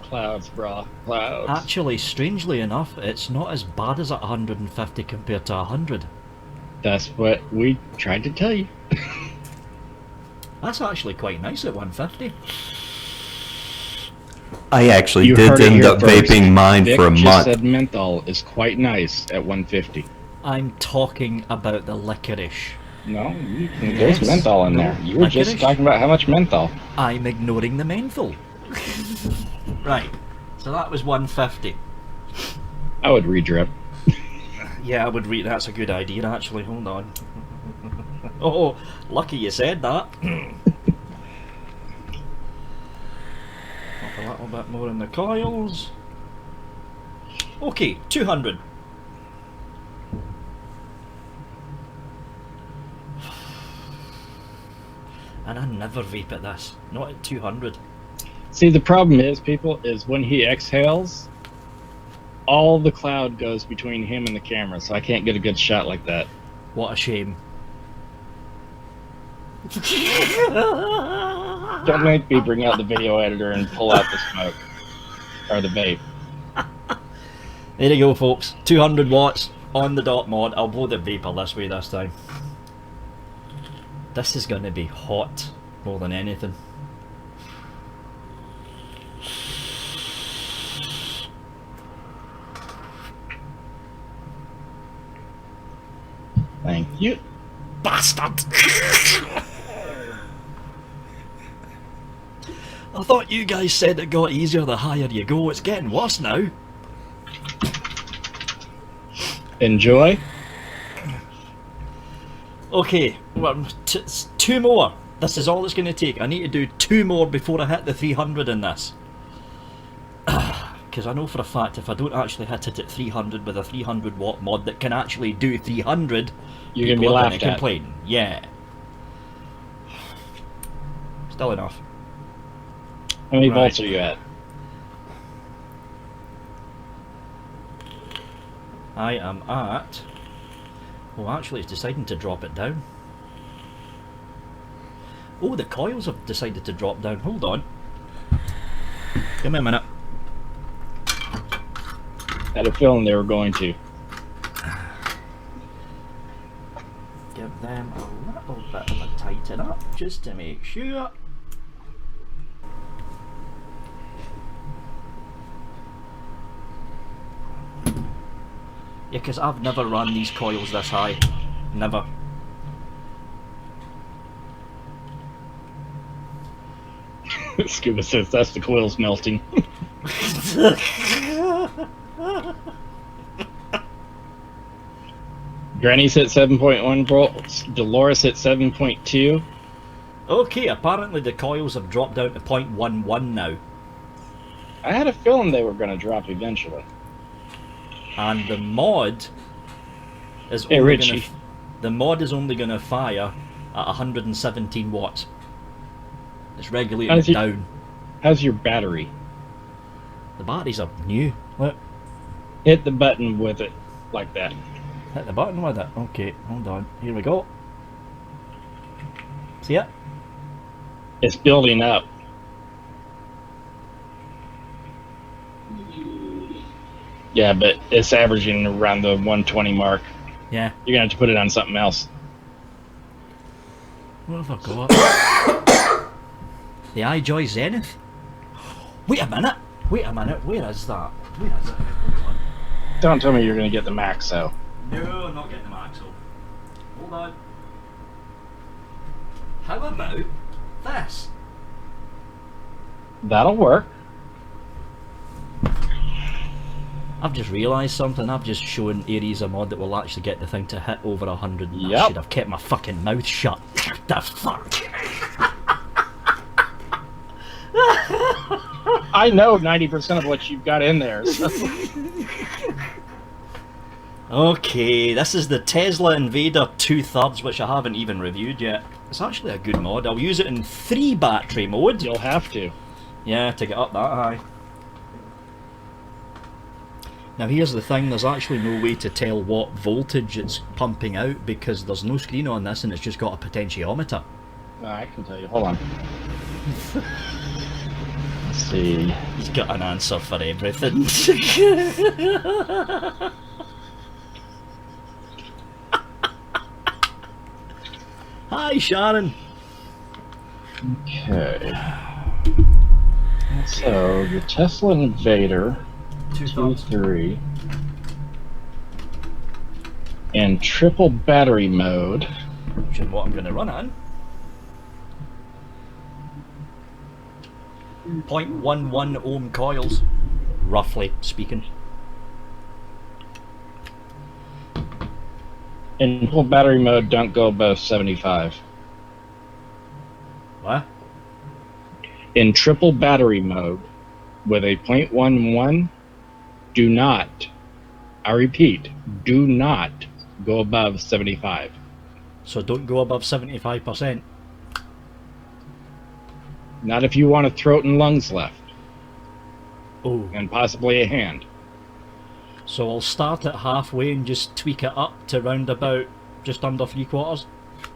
[SPEAKER 11] Clouds, brah. Clouds.
[SPEAKER 9] Actually, strangely enough, it's not as bad as at 150 compared to 100.
[SPEAKER 11] That's what we tried to tell you.
[SPEAKER 9] That's actually quite nice at 150.
[SPEAKER 1] I actually
[SPEAKER 11] You
[SPEAKER 1] did
[SPEAKER 11] heard it
[SPEAKER 1] end
[SPEAKER 11] here
[SPEAKER 1] up
[SPEAKER 11] first.
[SPEAKER 1] vaping mine
[SPEAKER 11] Vic
[SPEAKER 1] for a
[SPEAKER 11] just
[SPEAKER 1] month.
[SPEAKER 11] said menthol is quite nice at 150.
[SPEAKER 9] I'm talking about the licorice.
[SPEAKER 11] No, there's
[SPEAKER 9] Yes.
[SPEAKER 11] menthol in there. You were just
[SPEAKER 9] Licorice?
[SPEAKER 11] talking about how much menthol.
[SPEAKER 9] I'm ignoring the menthol. Right, so that was 150.
[SPEAKER 11] I would redrip.
[SPEAKER 9] Yeah, I would read. That's a good idea, actually. Hold on. Oh, lucky you said that. Pop a little bit more in the coils. Okay, 200. And I never vape at this. Not at 200.
[SPEAKER 11] See, the problem is, people, is when he exhales, all the cloud goes between him and the camera, so I can't get a good shot like that.
[SPEAKER 9] What a shame.
[SPEAKER 11] Don't make me bring out the video editor and pull out the smoke. Or the vape.
[SPEAKER 9] There you go, folks. 200 watts on the Dot Mod. I'll blow the vapor this way this time. This is going to be hot more than anything.
[SPEAKER 11] You
[SPEAKER 9] bastard! I thought you guys said it got easier the higher you go. It's getting worse now.
[SPEAKER 11] enjoy.
[SPEAKER 9] Okay, well, two more. This is all it's going to take. I need to do 2 more before I hit the 300 in this. Because I know for a fact if I don't actually hit it at 300 with a 300 watt mod that can actually do 300,
[SPEAKER 11] You're going to be
[SPEAKER 9] people are
[SPEAKER 11] laughed
[SPEAKER 9] gonna
[SPEAKER 11] at.
[SPEAKER 9] complain. Yeah. Still enough.
[SPEAKER 11] How many
[SPEAKER 9] Right.
[SPEAKER 11] volts are you at?
[SPEAKER 9] I am at... Oh, actually it's deciding to drop it down. Oh, the coils have decided to drop down. Hold on. Give me a minute.
[SPEAKER 11] Had a feeling they were going to.
[SPEAKER 9] Give them a little bit of a tighten up just to make sure. Yeah, because I've never run these coils this high. Never.
[SPEAKER 11] Scuba says that's the coils melting. Granny's hit 7.1 volts. Dolores hit 7.2.
[SPEAKER 9] Okay, apparently the coils have dropped down to 0.11 now.
[SPEAKER 11] I had a feeling they were going to drop eventually.
[SPEAKER 9] And the mod is
[SPEAKER 11] Hey,
[SPEAKER 9] only
[SPEAKER 11] Richie.
[SPEAKER 9] gonna, the mod is only going to fire at 117 watts. It's regulating
[SPEAKER 11] How's
[SPEAKER 9] it
[SPEAKER 11] your-
[SPEAKER 9] down.
[SPEAKER 11] How's your battery?
[SPEAKER 9] The batteries are new. Look,
[SPEAKER 11] Hit the button with it like that.
[SPEAKER 9] hit the button with it. Okay, hold on. Here we go. See it?
[SPEAKER 11] It's building up. Yeah, but it's averaging around the 120 mark.
[SPEAKER 9] Yeah.
[SPEAKER 11] You're going to have to put it on something else.
[SPEAKER 9] What have I got? The iJoy Zenith? Wait a minute. Wait a minute. Where is that? Where is it? Hold on.
[SPEAKER 11] Don't tell me you're going to get the max, though.
[SPEAKER 9] No, I'm not getting the Maxo. Hold on. How about this?
[SPEAKER 11] That'll work.
[SPEAKER 9] I've just realised something. I've just shown Aries a mod that will actually get the thing to hit over 100. I
[SPEAKER 11] Yep.
[SPEAKER 9] should have kept my fucking mouth shut. The fuck?
[SPEAKER 11] I know 90% of what you've got in there. So.
[SPEAKER 9] Okay, this is the Tesla Invader 2/3, which I haven't even reviewed yet. It's actually a good mod. I'll use it in 3 battery mode.
[SPEAKER 11] You'll have to.
[SPEAKER 9] Yeah, to get up that high. Now here's the thing, there's actually no way to tell what voltage it's pumping out because there's no screen on this and it's just got a potentiometer.
[SPEAKER 11] I can tell you. Hold on. Let's see.
[SPEAKER 9] He's got an answer for everything. Hi Sharon!
[SPEAKER 11] Okay. So, the Tesla Invader 2.3 and triple battery mode.
[SPEAKER 9] Which is what I'm going to run on. 0.11 ohm coils, roughly speaking.
[SPEAKER 11] In full battery mode, don't go above 75.
[SPEAKER 9] What?
[SPEAKER 11] In triple battery mode, with a 0.11, do not, I repeat, do not go above 75.
[SPEAKER 9] So don't go above 75%.
[SPEAKER 11] Not if you want a throat and lungs left,
[SPEAKER 9] Oh.
[SPEAKER 11] and possibly a hand.
[SPEAKER 9] So I'll start at halfway and just tweak it up to round about just under 3/4.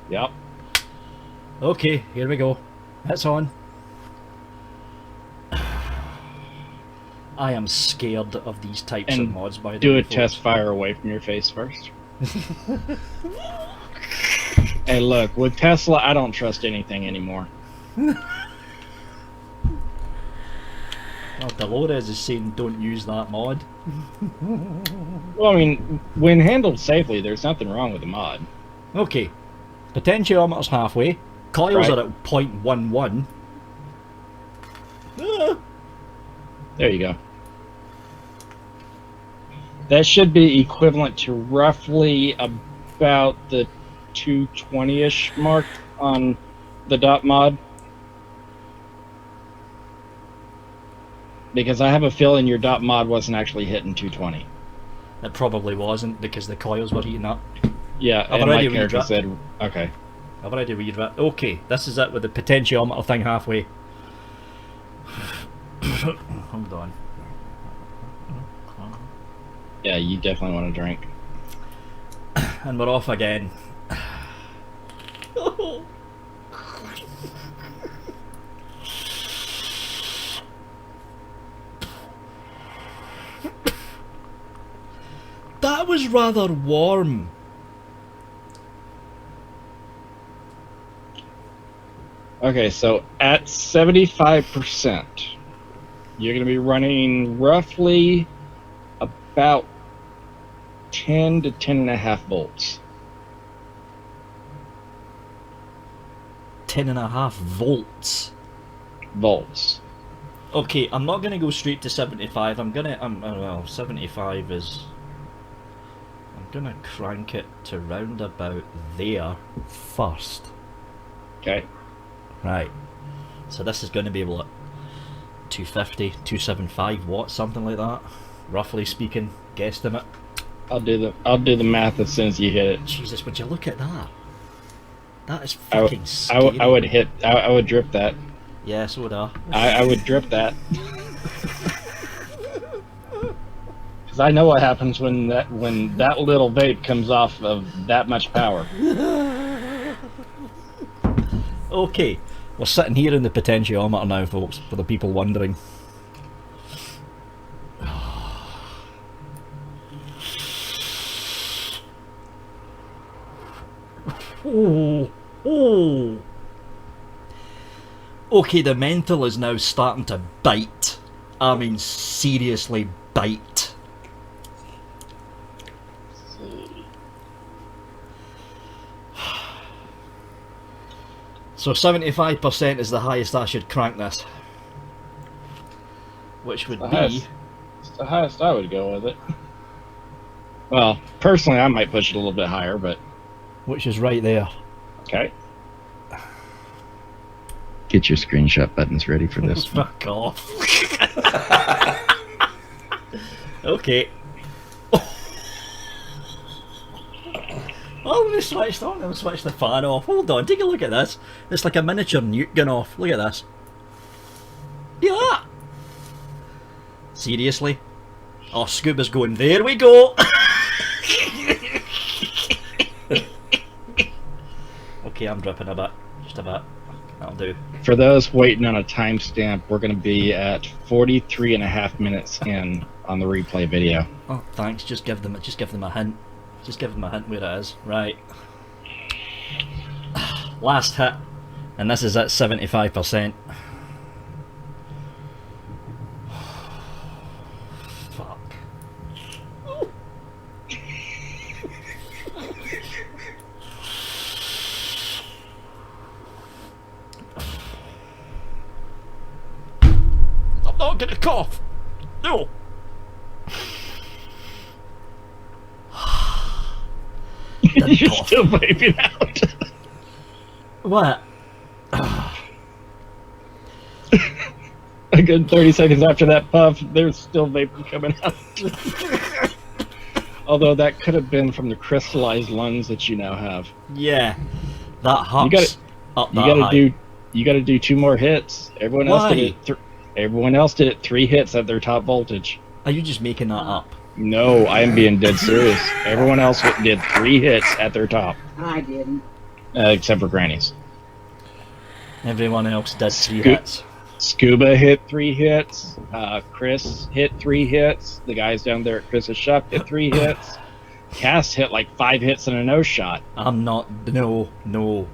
[SPEAKER 11] Yep.
[SPEAKER 9] Okay, here we go. It's on. I am scared of these types of
[SPEAKER 11] And
[SPEAKER 9] mods, by the
[SPEAKER 11] do
[SPEAKER 9] way.
[SPEAKER 11] a test fire away from your face first. Hey, look, with Tesla, I don't trust anything anymore.
[SPEAKER 9] Well, Dolores is saying don't use that mod.
[SPEAKER 11] Well, I mean, when handled safely, there's nothing wrong with the mod.
[SPEAKER 9] Okay. Potentiometer's halfway. Coils
[SPEAKER 11] Right.
[SPEAKER 9] are at 0.11. Ah.
[SPEAKER 11] There you go. That should be equivalent to roughly about the 220-ish mark on the dot mod. Because I have a feeling your dot mod wasn't actually hitting 220.
[SPEAKER 9] It probably wasn't because the coils were heating up.
[SPEAKER 11] Yeah,
[SPEAKER 9] I've
[SPEAKER 11] and my
[SPEAKER 9] already
[SPEAKER 11] character
[SPEAKER 9] read
[SPEAKER 11] said, okay.
[SPEAKER 9] I've already read that. Okay, this is it with the potentiometer thing halfway. Hold on.
[SPEAKER 11] Yeah, you definitely want to drink.
[SPEAKER 9] And we're off again. That was rather warm.
[SPEAKER 11] Okay, so at 75%, you're going to be running roughly about 10 to 10.5 volts.
[SPEAKER 9] 10.5 volts.
[SPEAKER 11] Volts.
[SPEAKER 9] Okay, I'm not gonna go straight to 75. Well, 75 is. I'm gonna crank it to round about there first.
[SPEAKER 11] Okay.
[SPEAKER 9] Right. So this is gonna be what? 250, 275 watts, something like that. Roughly speaking, guesstimate.
[SPEAKER 11] I'll do the math as soon as you hit it.
[SPEAKER 9] Jesus, would you look at that? That is
[SPEAKER 11] I
[SPEAKER 9] fucking scary.
[SPEAKER 11] I would drip that.
[SPEAKER 9] Yeah, so would I.
[SPEAKER 11] I would drip that. Because I know what happens when that little vape comes off of that much power.
[SPEAKER 9] Okay, we're sitting here in the potentiometer now, folks, for the people wondering. Oh, oh. Okay, the menthol is now starting to bite. I mean, seriously bite. So 75% is the highest I should crank this. Which would be...
[SPEAKER 11] It's the highest I would go with it. Well, personally I might push it a little bit higher, but...
[SPEAKER 9] Which is right there.
[SPEAKER 11] Okay. Get your screenshot buttons ready for this.
[SPEAKER 9] Fuck off. Okay. Oh, we switched on and switched the fan off. Hold on, take a look at this. It's like a miniature nuke going off. Look at this. Look at that. Seriously? Oh, Scuba's going, there we go. Okay, I'm dripping a bit. Just a bit. That'll do.
[SPEAKER 11] For those waiting on a timestamp, we're going to be at 43.5 minutes in on the replay video.
[SPEAKER 9] Oh, thanks. Just give them a hint. Just give them a hint where it is. Right. Last hit. And this is at 75%. Fuck. I'm not gonna cough. No.
[SPEAKER 11] You're still vaping out.
[SPEAKER 9] What?
[SPEAKER 11] A good 30 seconds after that puff, there's still vapor coming out. Although that could have been from the crystallized lungs that you now have.
[SPEAKER 9] Yeah, that hops
[SPEAKER 11] You gotta,
[SPEAKER 9] up
[SPEAKER 11] you
[SPEAKER 9] that
[SPEAKER 11] gotta
[SPEAKER 9] high.
[SPEAKER 11] you gotta do 2 more hits. Everyone else did it. Everyone else did it 3 hits at their top voltage.
[SPEAKER 9] Are you just making that up?
[SPEAKER 11] No, I am being dead serious. Everyone else did 3 hits at their top,
[SPEAKER 10] I didn't.
[SPEAKER 11] except for Granny's.
[SPEAKER 9] Everyone else did 3 hits.
[SPEAKER 11] Scuba hit 3 hits. Chris hit 3 hits. The guys down there at Chris's shop hit 3 hits. Cass hit like 5 hits and a no shot.
[SPEAKER 9] I'm not. No.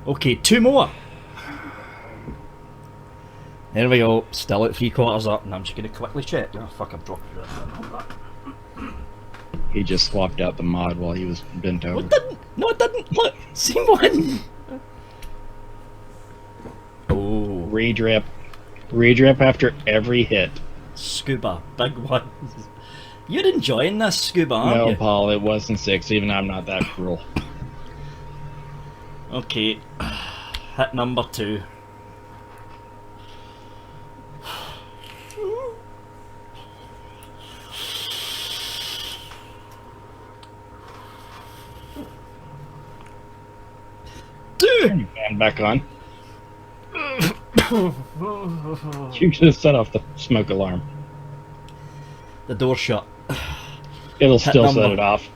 [SPEAKER 9] Okay, 2 more. There we go. Still at 3/4 up, and I'm just gonna quickly check. Oh fuck! I've dropped it.
[SPEAKER 11] He just swapped out the mod while he was bent over.
[SPEAKER 9] It didn't. No, it didn't. Look, same one. Oh,
[SPEAKER 11] Redrip. Redrip after every hit.
[SPEAKER 9] Scuba, big one. You're enjoying this, Scuba, aren't
[SPEAKER 11] No,
[SPEAKER 9] you?
[SPEAKER 11] Paul, it wasn't 6. Even I'm not that cruel.
[SPEAKER 9] Okay, hit number 2.
[SPEAKER 11] Turn your fan back on. You just set off the smoke alarm.
[SPEAKER 9] The door shut.
[SPEAKER 11] It'll
[SPEAKER 9] Hit
[SPEAKER 11] still set
[SPEAKER 9] number-
[SPEAKER 11] it off.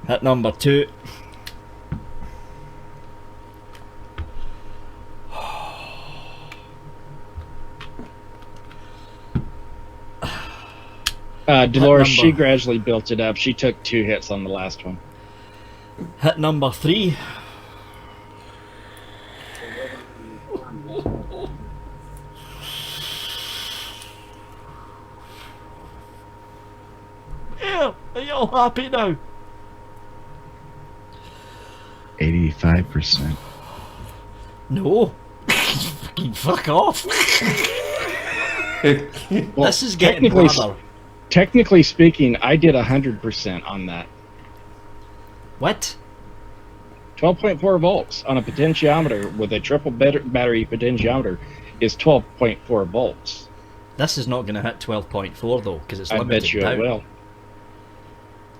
[SPEAKER 9] Hit number 2.
[SPEAKER 11] Dolores,
[SPEAKER 9] Hit
[SPEAKER 11] she
[SPEAKER 9] number-
[SPEAKER 11] gradually built it up. She took 2 hits on the last one.
[SPEAKER 9] Hit number 3. Yeah, are you all happy now?
[SPEAKER 11] 85%.
[SPEAKER 9] No. Fucking fuck off. This is getting rather.
[SPEAKER 11] Technically speaking, I did 100% on that.
[SPEAKER 9] What?
[SPEAKER 11] 12.4 volts on a potentiometer with a triple battery potentiometer is 12.4 volts.
[SPEAKER 9] This is not going to hit 12.4 though, because it's
[SPEAKER 11] I
[SPEAKER 9] limited
[SPEAKER 11] bet you
[SPEAKER 9] down.
[SPEAKER 11] it will.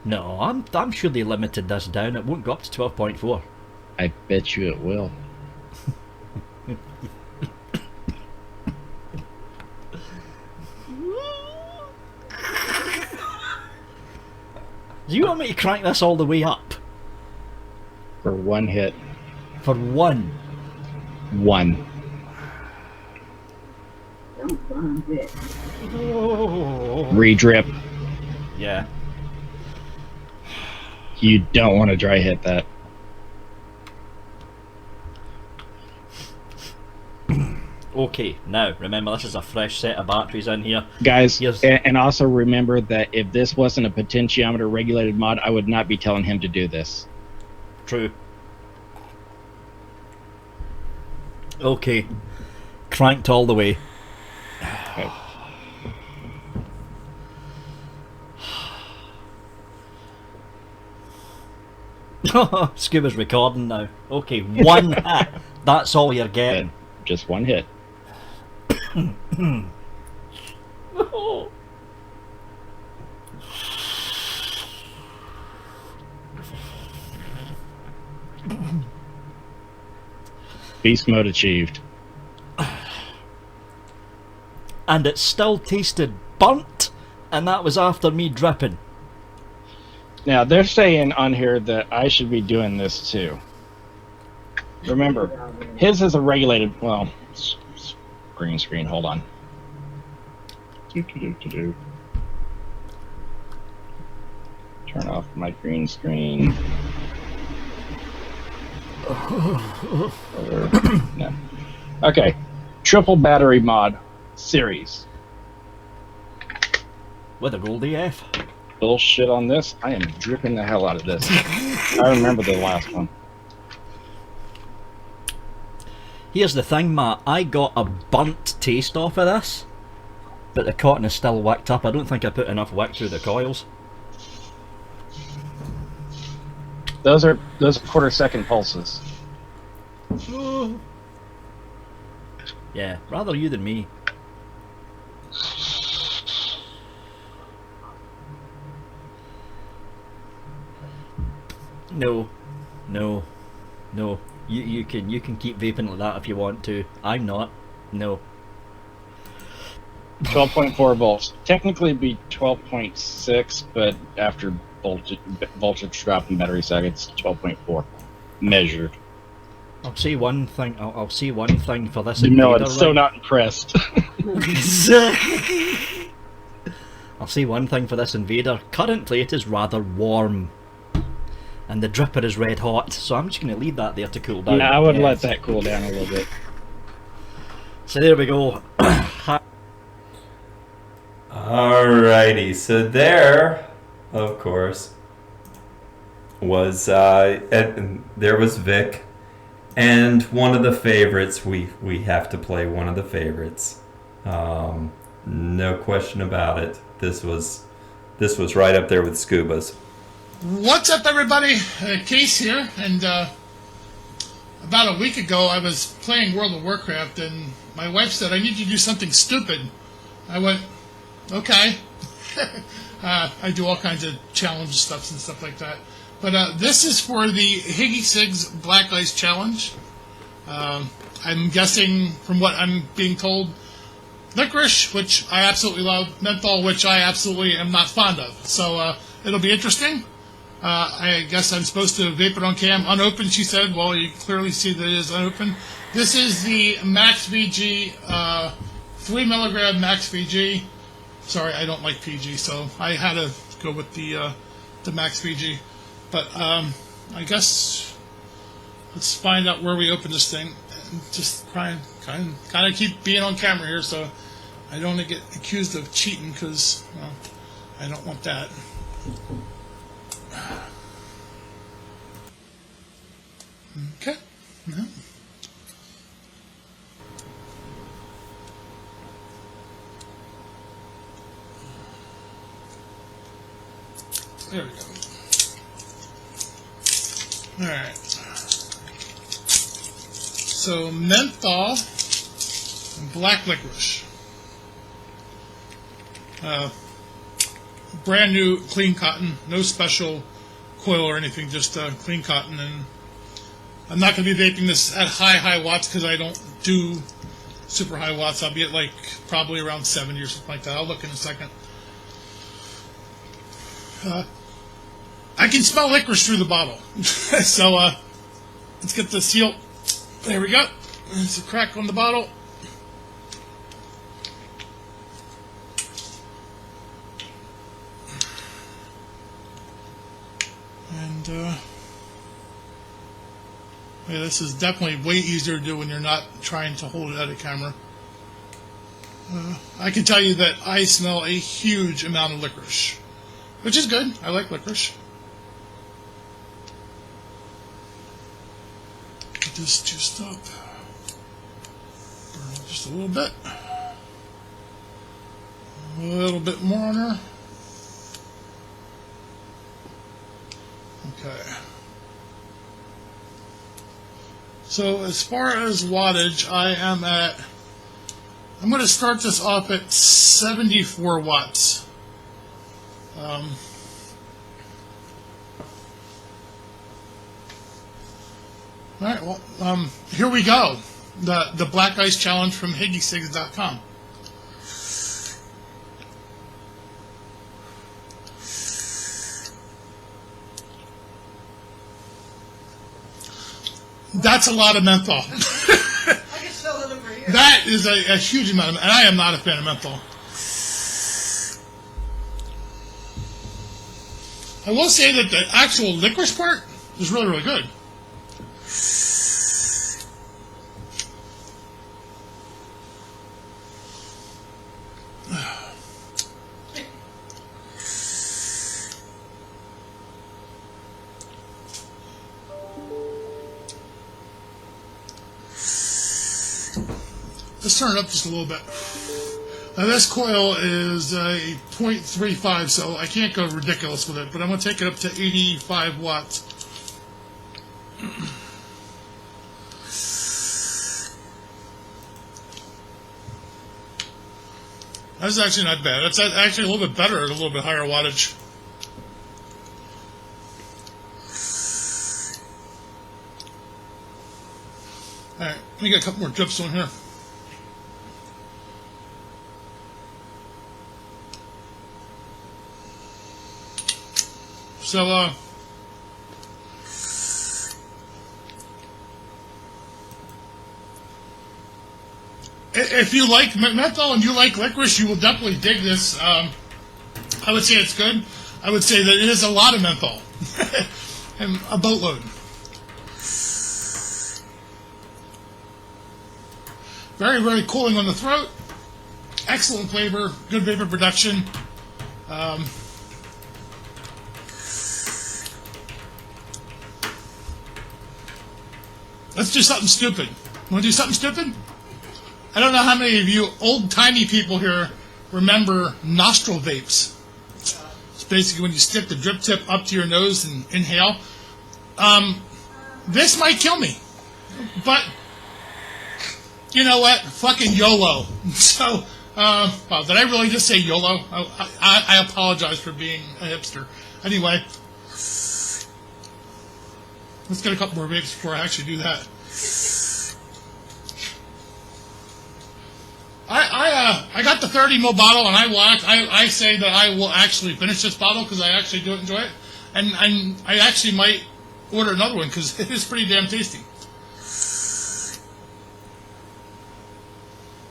[SPEAKER 9] No, I'm sure they limited this down. It won't go up to 12.4.
[SPEAKER 11] I bet you it will.
[SPEAKER 9] Do you want me to crank this all the way up?
[SPEAKER 11] For 1 hit.
[SPEAKER 9] For 1.
[SPEAKER 11] 1. Redrip.
[SPEAKER 9] Yeah.
[SPEAKER 11] You don't want to dry hit that.
[SPEAKER 9] Okay, now remember this is a fresh set of batteries in here.
[SPEAKER 11] Guys,
[SPEAKER 9] Here's-
[SPEAKER 11] and also remember that if this wasn't a potentiometer regulated mod, I would not be telling him to do this.
[SPEAKER 9] True. Okay. Cranked all the way.
[SPEAKER 11] Okay.
[SPEAKER 9] Scuba's recording now. Okay, 1 hit. That's all you're getting.
[SPEAKER 11] Just 1 hit. Beast mode achieved.
[SPEAKER 9] And it still tasted burnt, and that was after me dripping.
[SPEAKER 11] Now, they're saying on here that I should be doing this too. Remember, his is a regulated, well, green screen, hold on. Turn off my green screen. No. Okay, triple battery mod series.
[SPEAKER 9] With a gold AF.
[SPEAKER 11] Bullshit on this. I am dripping the hell out of this. I remember the last one.
[SPEAKER 9] Here's the thing, Matt. I got a burnt taste off of this, but the cotton is still wicked up. I don't think I put enough wick through the coils.
[SPEAKER 11] Those are quarter-second pulses.
[SPEAKER 9] Yeah, rather you than me. No, no, no. You can keep vaping like that if you want to. I'm not. No.
[SPEAKER 11] 12.4 volts. Technically it'd be 12.6, but after voltage drop and battery sag, it's 12.4 measured.
[SPEAKER 9] I'll say one thing. I'll say one thing for this.
[SPEAKER 11] No,
[SPEAKER 9] Invader
[SPEAKER 11] I'm so
[SPEAKER 9] rig.
[SPEAKER 11] not impressed.
[SPEAKER 9] I'll say one thing for this Invader. Currently, it is rather warm, and the dripper is red hot. So I'm just going to leave that there to cool down.
[SPEAKER 11] No, I would
[SPEAKER 9] Yes.
[SPEAKER 11] let that cool down a little bit.
[SPEAKER 9] So there we go.
[SPEAKER 1] Alrighty, so there, of course, was there was Vic, and one of the favorites. We have to play one of the favorites. No question about it. This was right up there with Scuba's.
[SPEAKER 12] What's up, everybody? Case here, and about a week ago I was playing World of Warcraft, and my wife said, I need you to do something stupid. I went, okay. I do all kinds of challenge stuff and stuff like that. But this is for the Higgy Sigs Black Ice Challenge. I'm guessing, from what I'm being told, licorice, which I absolutely love, menthol, which I absolutely am not fond of. So it'll be interesting. I guess I'm supposed to vape it on cam. Unopened, she said. Well, you clearly see that it is unopened. This is the Max VG, 3 milligram Max VG. Sorry, I don't like PG, so I had to go with the Max VG. But I guess let's find out where we open this thing. And just kind of keep being on camera here, so I don't want to get accused of cheating, because well, I don't want that. Okay. No. There we go. Alright. So, menthol and black licorice. Brand new clean cotton, no special coil or anything, just clean cotton. And I'm not going to be vaping this at high watts because I don't do super high watts. I'll be at like probably around 70 or something like that. I'll look in a second. I can smell licorice through the bottle. So let's get the seal. There we go. There's a crack on the bottle. And yeah, this is definitely way easier to do when you're not trying to hold it at a camera. I can tell you that I smell a huge amount of licorice, which is good. I like licorice. Get this juiced up. Burn it just a little bit. A little bit more on her. Okay. So as far as wattage, I'm going to start this off at 74 watts. Alright, well, here we go. The Black Ice Challenge from HiggySigs.com. That's a lot of menthol.
[SPEAKER 2] I can smell it over here.
[SPEAKER 12] That is a huge amount, and I am not a fan of menthol. I will say that the actual licorice part is really, really good. Let's turn it up just a little bit. Now this coil is a 0.35, so I can't go ridiculous with it, but I'm going to take it up to 85 watts. That's actually not bad. That's actually a little bit better at a little bit higher wattage. Alright, let me get a couple more drips on here. So, if you like menthol and you like licorice, you will definitely dig this. I would say it's good. I would say that it is a lot of menthol. And a boatload. Very, very cooling on the throat. Excellent flavor. Good vapor production. Let's do something stupid. Want to do something stupid? I don't know how many of you old-timey people here remember nostril vapes. It's basically when you stick the drip tip up to your nose and inhale. This might kill me, but you know what? Fucking YOLO. So, wow, did I really just say YOLO? I apologize for being a hipster. Anyway, let's get a couple more vapes before I actually do that. I got the 30 ml bottle, and I say that I will actually finish this bottle because I actually do enjoy it, and I actually might order another one because it is pretty damn tasty.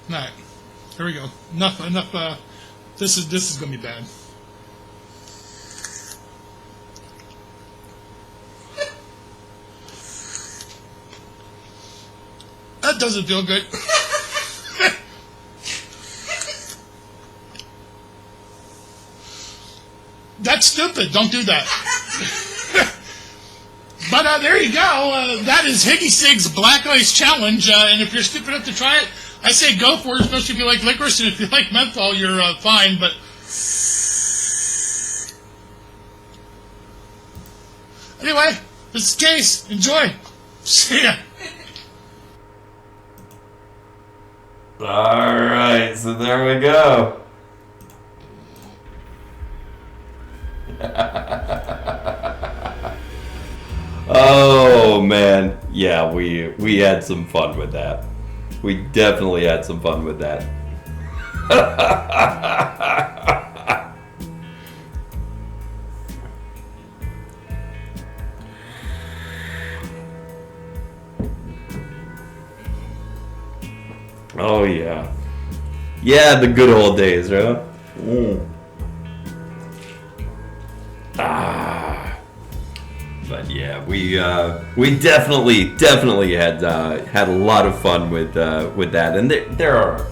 [SPEAKER 12] All right, here we go. Enough. This is gonna be bad. That doesn't feel good. That's stupid. Don't do that. But there you go. That is Higgy Sig's Black Ice Challenge. And if you're stupid enough to try it, I say go for it, especially if you like licorice. And if you like menthol, you're fine. But anyway, this is Case. Enjoy. See ya.
[SPEAKER 1] Alright, so there we go. Oh man, yeah, we had some fun with that. We definitely had some fun with that. Oh yeah. Yeah, the good old days, right? But yeah, we definitely had a lot of fun with that, and there are,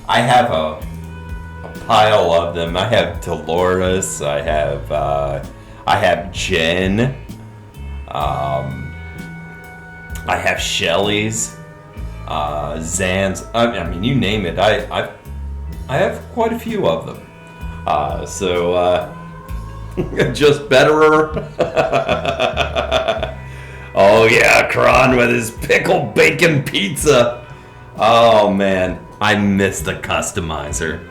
[SPEAKER 1] I have a pile of them. I have Dolores, I have Jen, I have Shelly's, Zan's. I mean, you name it. I have quite a few of them. Just betterer. Oh yeah, Kron with his pickle bacon pizza. Oh man, I miss the customizer.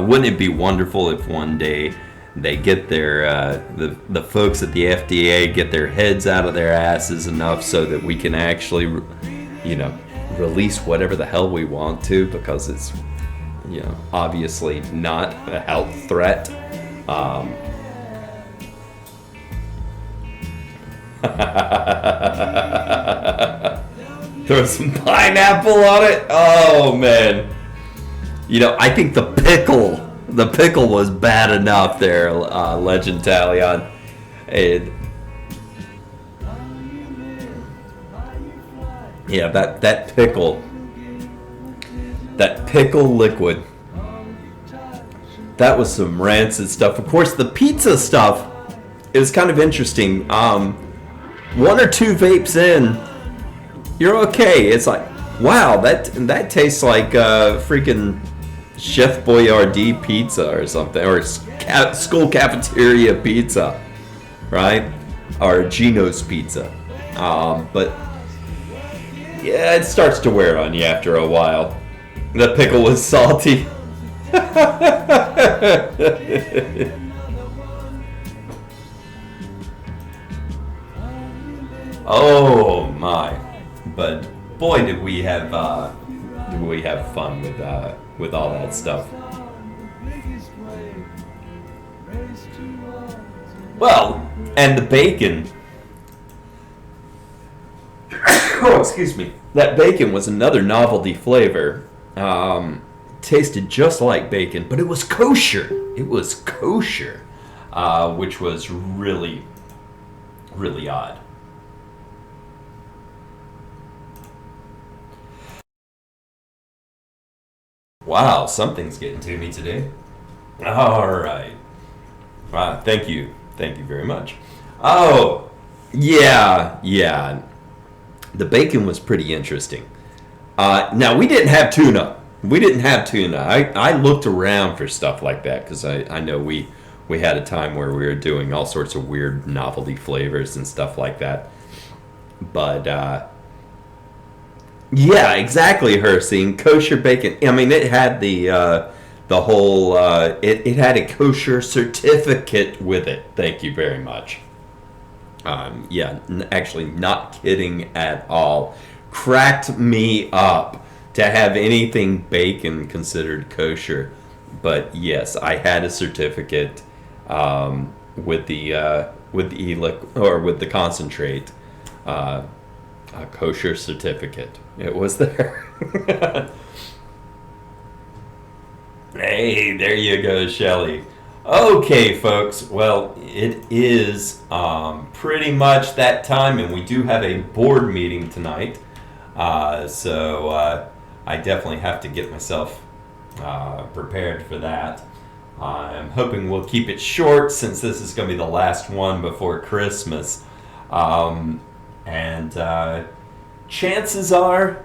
[SPEAKER 1] Wouldn't it be wonderful if one day they get their the folks at the FDA get their heads out of their asses enough so that we can actually, release whatever the hell we want to, because it's, obviously not a health threat. Throw some pineapple on it. Oh man, I think the pickle was bad enough there, Legend Talion. Yeah, that pickle liquid, that was some rancid stuff. Of course, the pizza stuff is kind of interesting. One or two vapes in, you're okay. It's like, wow, that tastes like freaking Chef Boyardee pizza or something, or school cafeteria pizza, right? Or Gino's pizza. But yeah, it starts to wear on you after a while. The pickle was salty. Oh my! But boy, did we have fun with all that stuff. Well, and the bacon. Oh, excuse me. That bacon was another novelty flavor. Tasted just like bacon, but it was kosher. It was kosher, which was really, really odd. Wow, something's getting to me today. All right. Wow, thank you very much. Oh, yeah. the bacon was pretty interesting. Now, we didn't have tuna. I looked around for stuff like that because I know we had a time where we were doing all sorts of weird novelty flavors and stuff like that. But, yeah, exactly, Hersing. Kosher bacon. I mean, it had the whole, it had a kosher certificate with it. Thank you very much. Yeah, actually not kidding at all. Cracked me up to have anything bacon considered kosher. But yes, I had a certificate with the with the concentrate, a kosher certificate. It was there. Hey, there you go, Shelly. Okay, folks. Well, it is pretty much that time, and we do have a board meeting tonight. So I definitely have to get myself prepared for that. I'm hoping we'll keep it short since this is going to be the last one before Christmas. And chances are,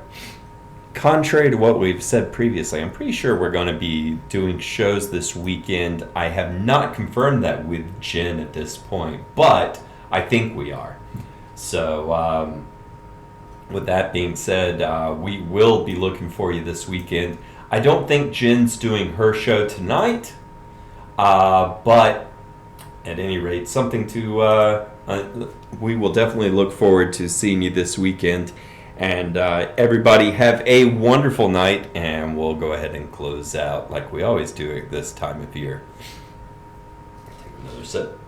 [SPEAKER 1] contrary to what we've said previously, I'm pretty sure we're going to be doing shows this weekend. I have not confirmed that with Jen at this point, but I think we are. So, with that being said, we will be looking for you this weekend. I don't think Jen's doing her show tonight, but at any rate, something to... we will definitely look forward to seeing you this weekend. And everybody have a wonderful night, and we'll go ahead and close out like we always do at this time of year. Take another sip.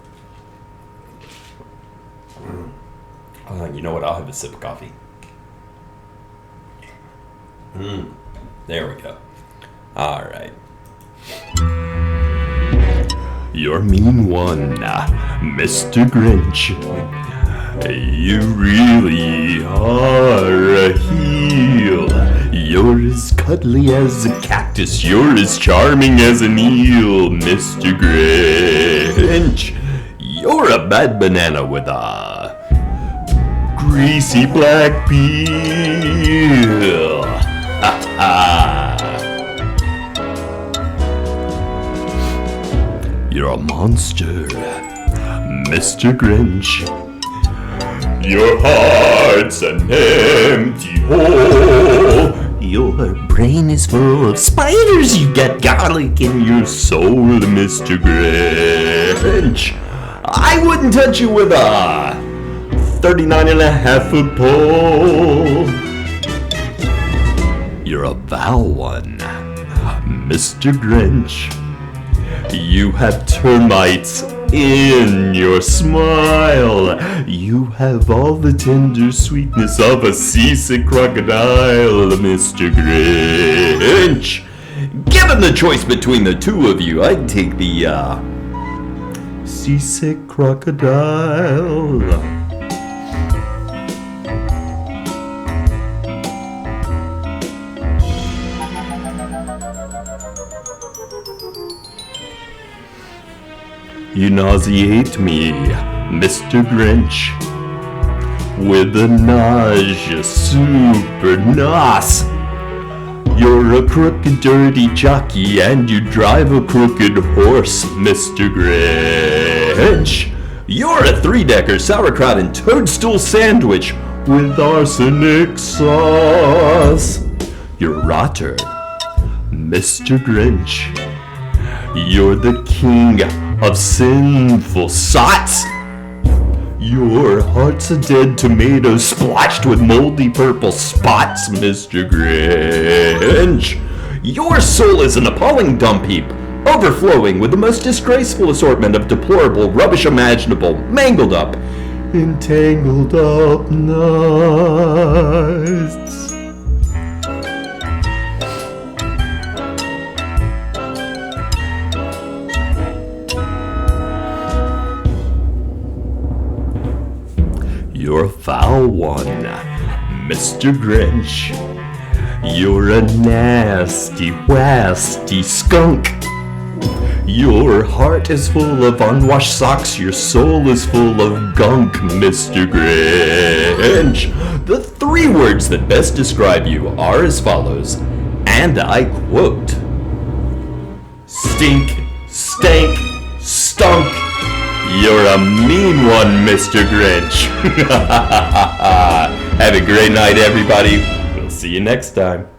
[SPEAKER 1] You know what? I'll have a sip of coffee. There we go. All right. Your mean one, Mr. Grinch. You really are a heel. You're as cuddly as a cactus. You're as charming as an eel, Mr. Grinch. You're a bad banana with a greasy black peel. Ha ha. You're a monster, Mr. Grinch. Your heart's an empty hole. Your brain is full of spiders. You got garlic in your soul, Mr. Grinch. I wouldn't touch you with a 39.5-foot pole. You're a vile one, Mr. Grinch. You have termites in your smile. You have all the tender sweetness of a seasick crocodile, Mr. Grinch. Given the choice between the two of you, I'd take the seasick crocodile. You nauseate me, Mr. Grinch, with a nausea super nos. You're a crooked, dirty jockey, and you drive a crooked horse, Mr. Grinch. You're a three-decker sauerkraut and toadstool sandwich with arsenic sauce. You're rotter, Mr. Grinch. You're the king of sinful sots. Your heart's a dead tomato splotched with moldy purple spots, Mr. Grinch. Your soul is an appalling dump heap, overflowing with the most disgraceful assortment of deplorable rubbish imaginable, mangled up, entangled up knots. You're a foul one, Mr. Grinch. You're a nasty, wasty skunk. Your heart is full of unwashed socks, your soul is full of gunk, Mr. Grinch. The 3 words that best describe you are as follows, and I quote: stink, stank, stunk. You're a mean one, Mr. Grinch. Have a great night, everybody. We'll see you next time.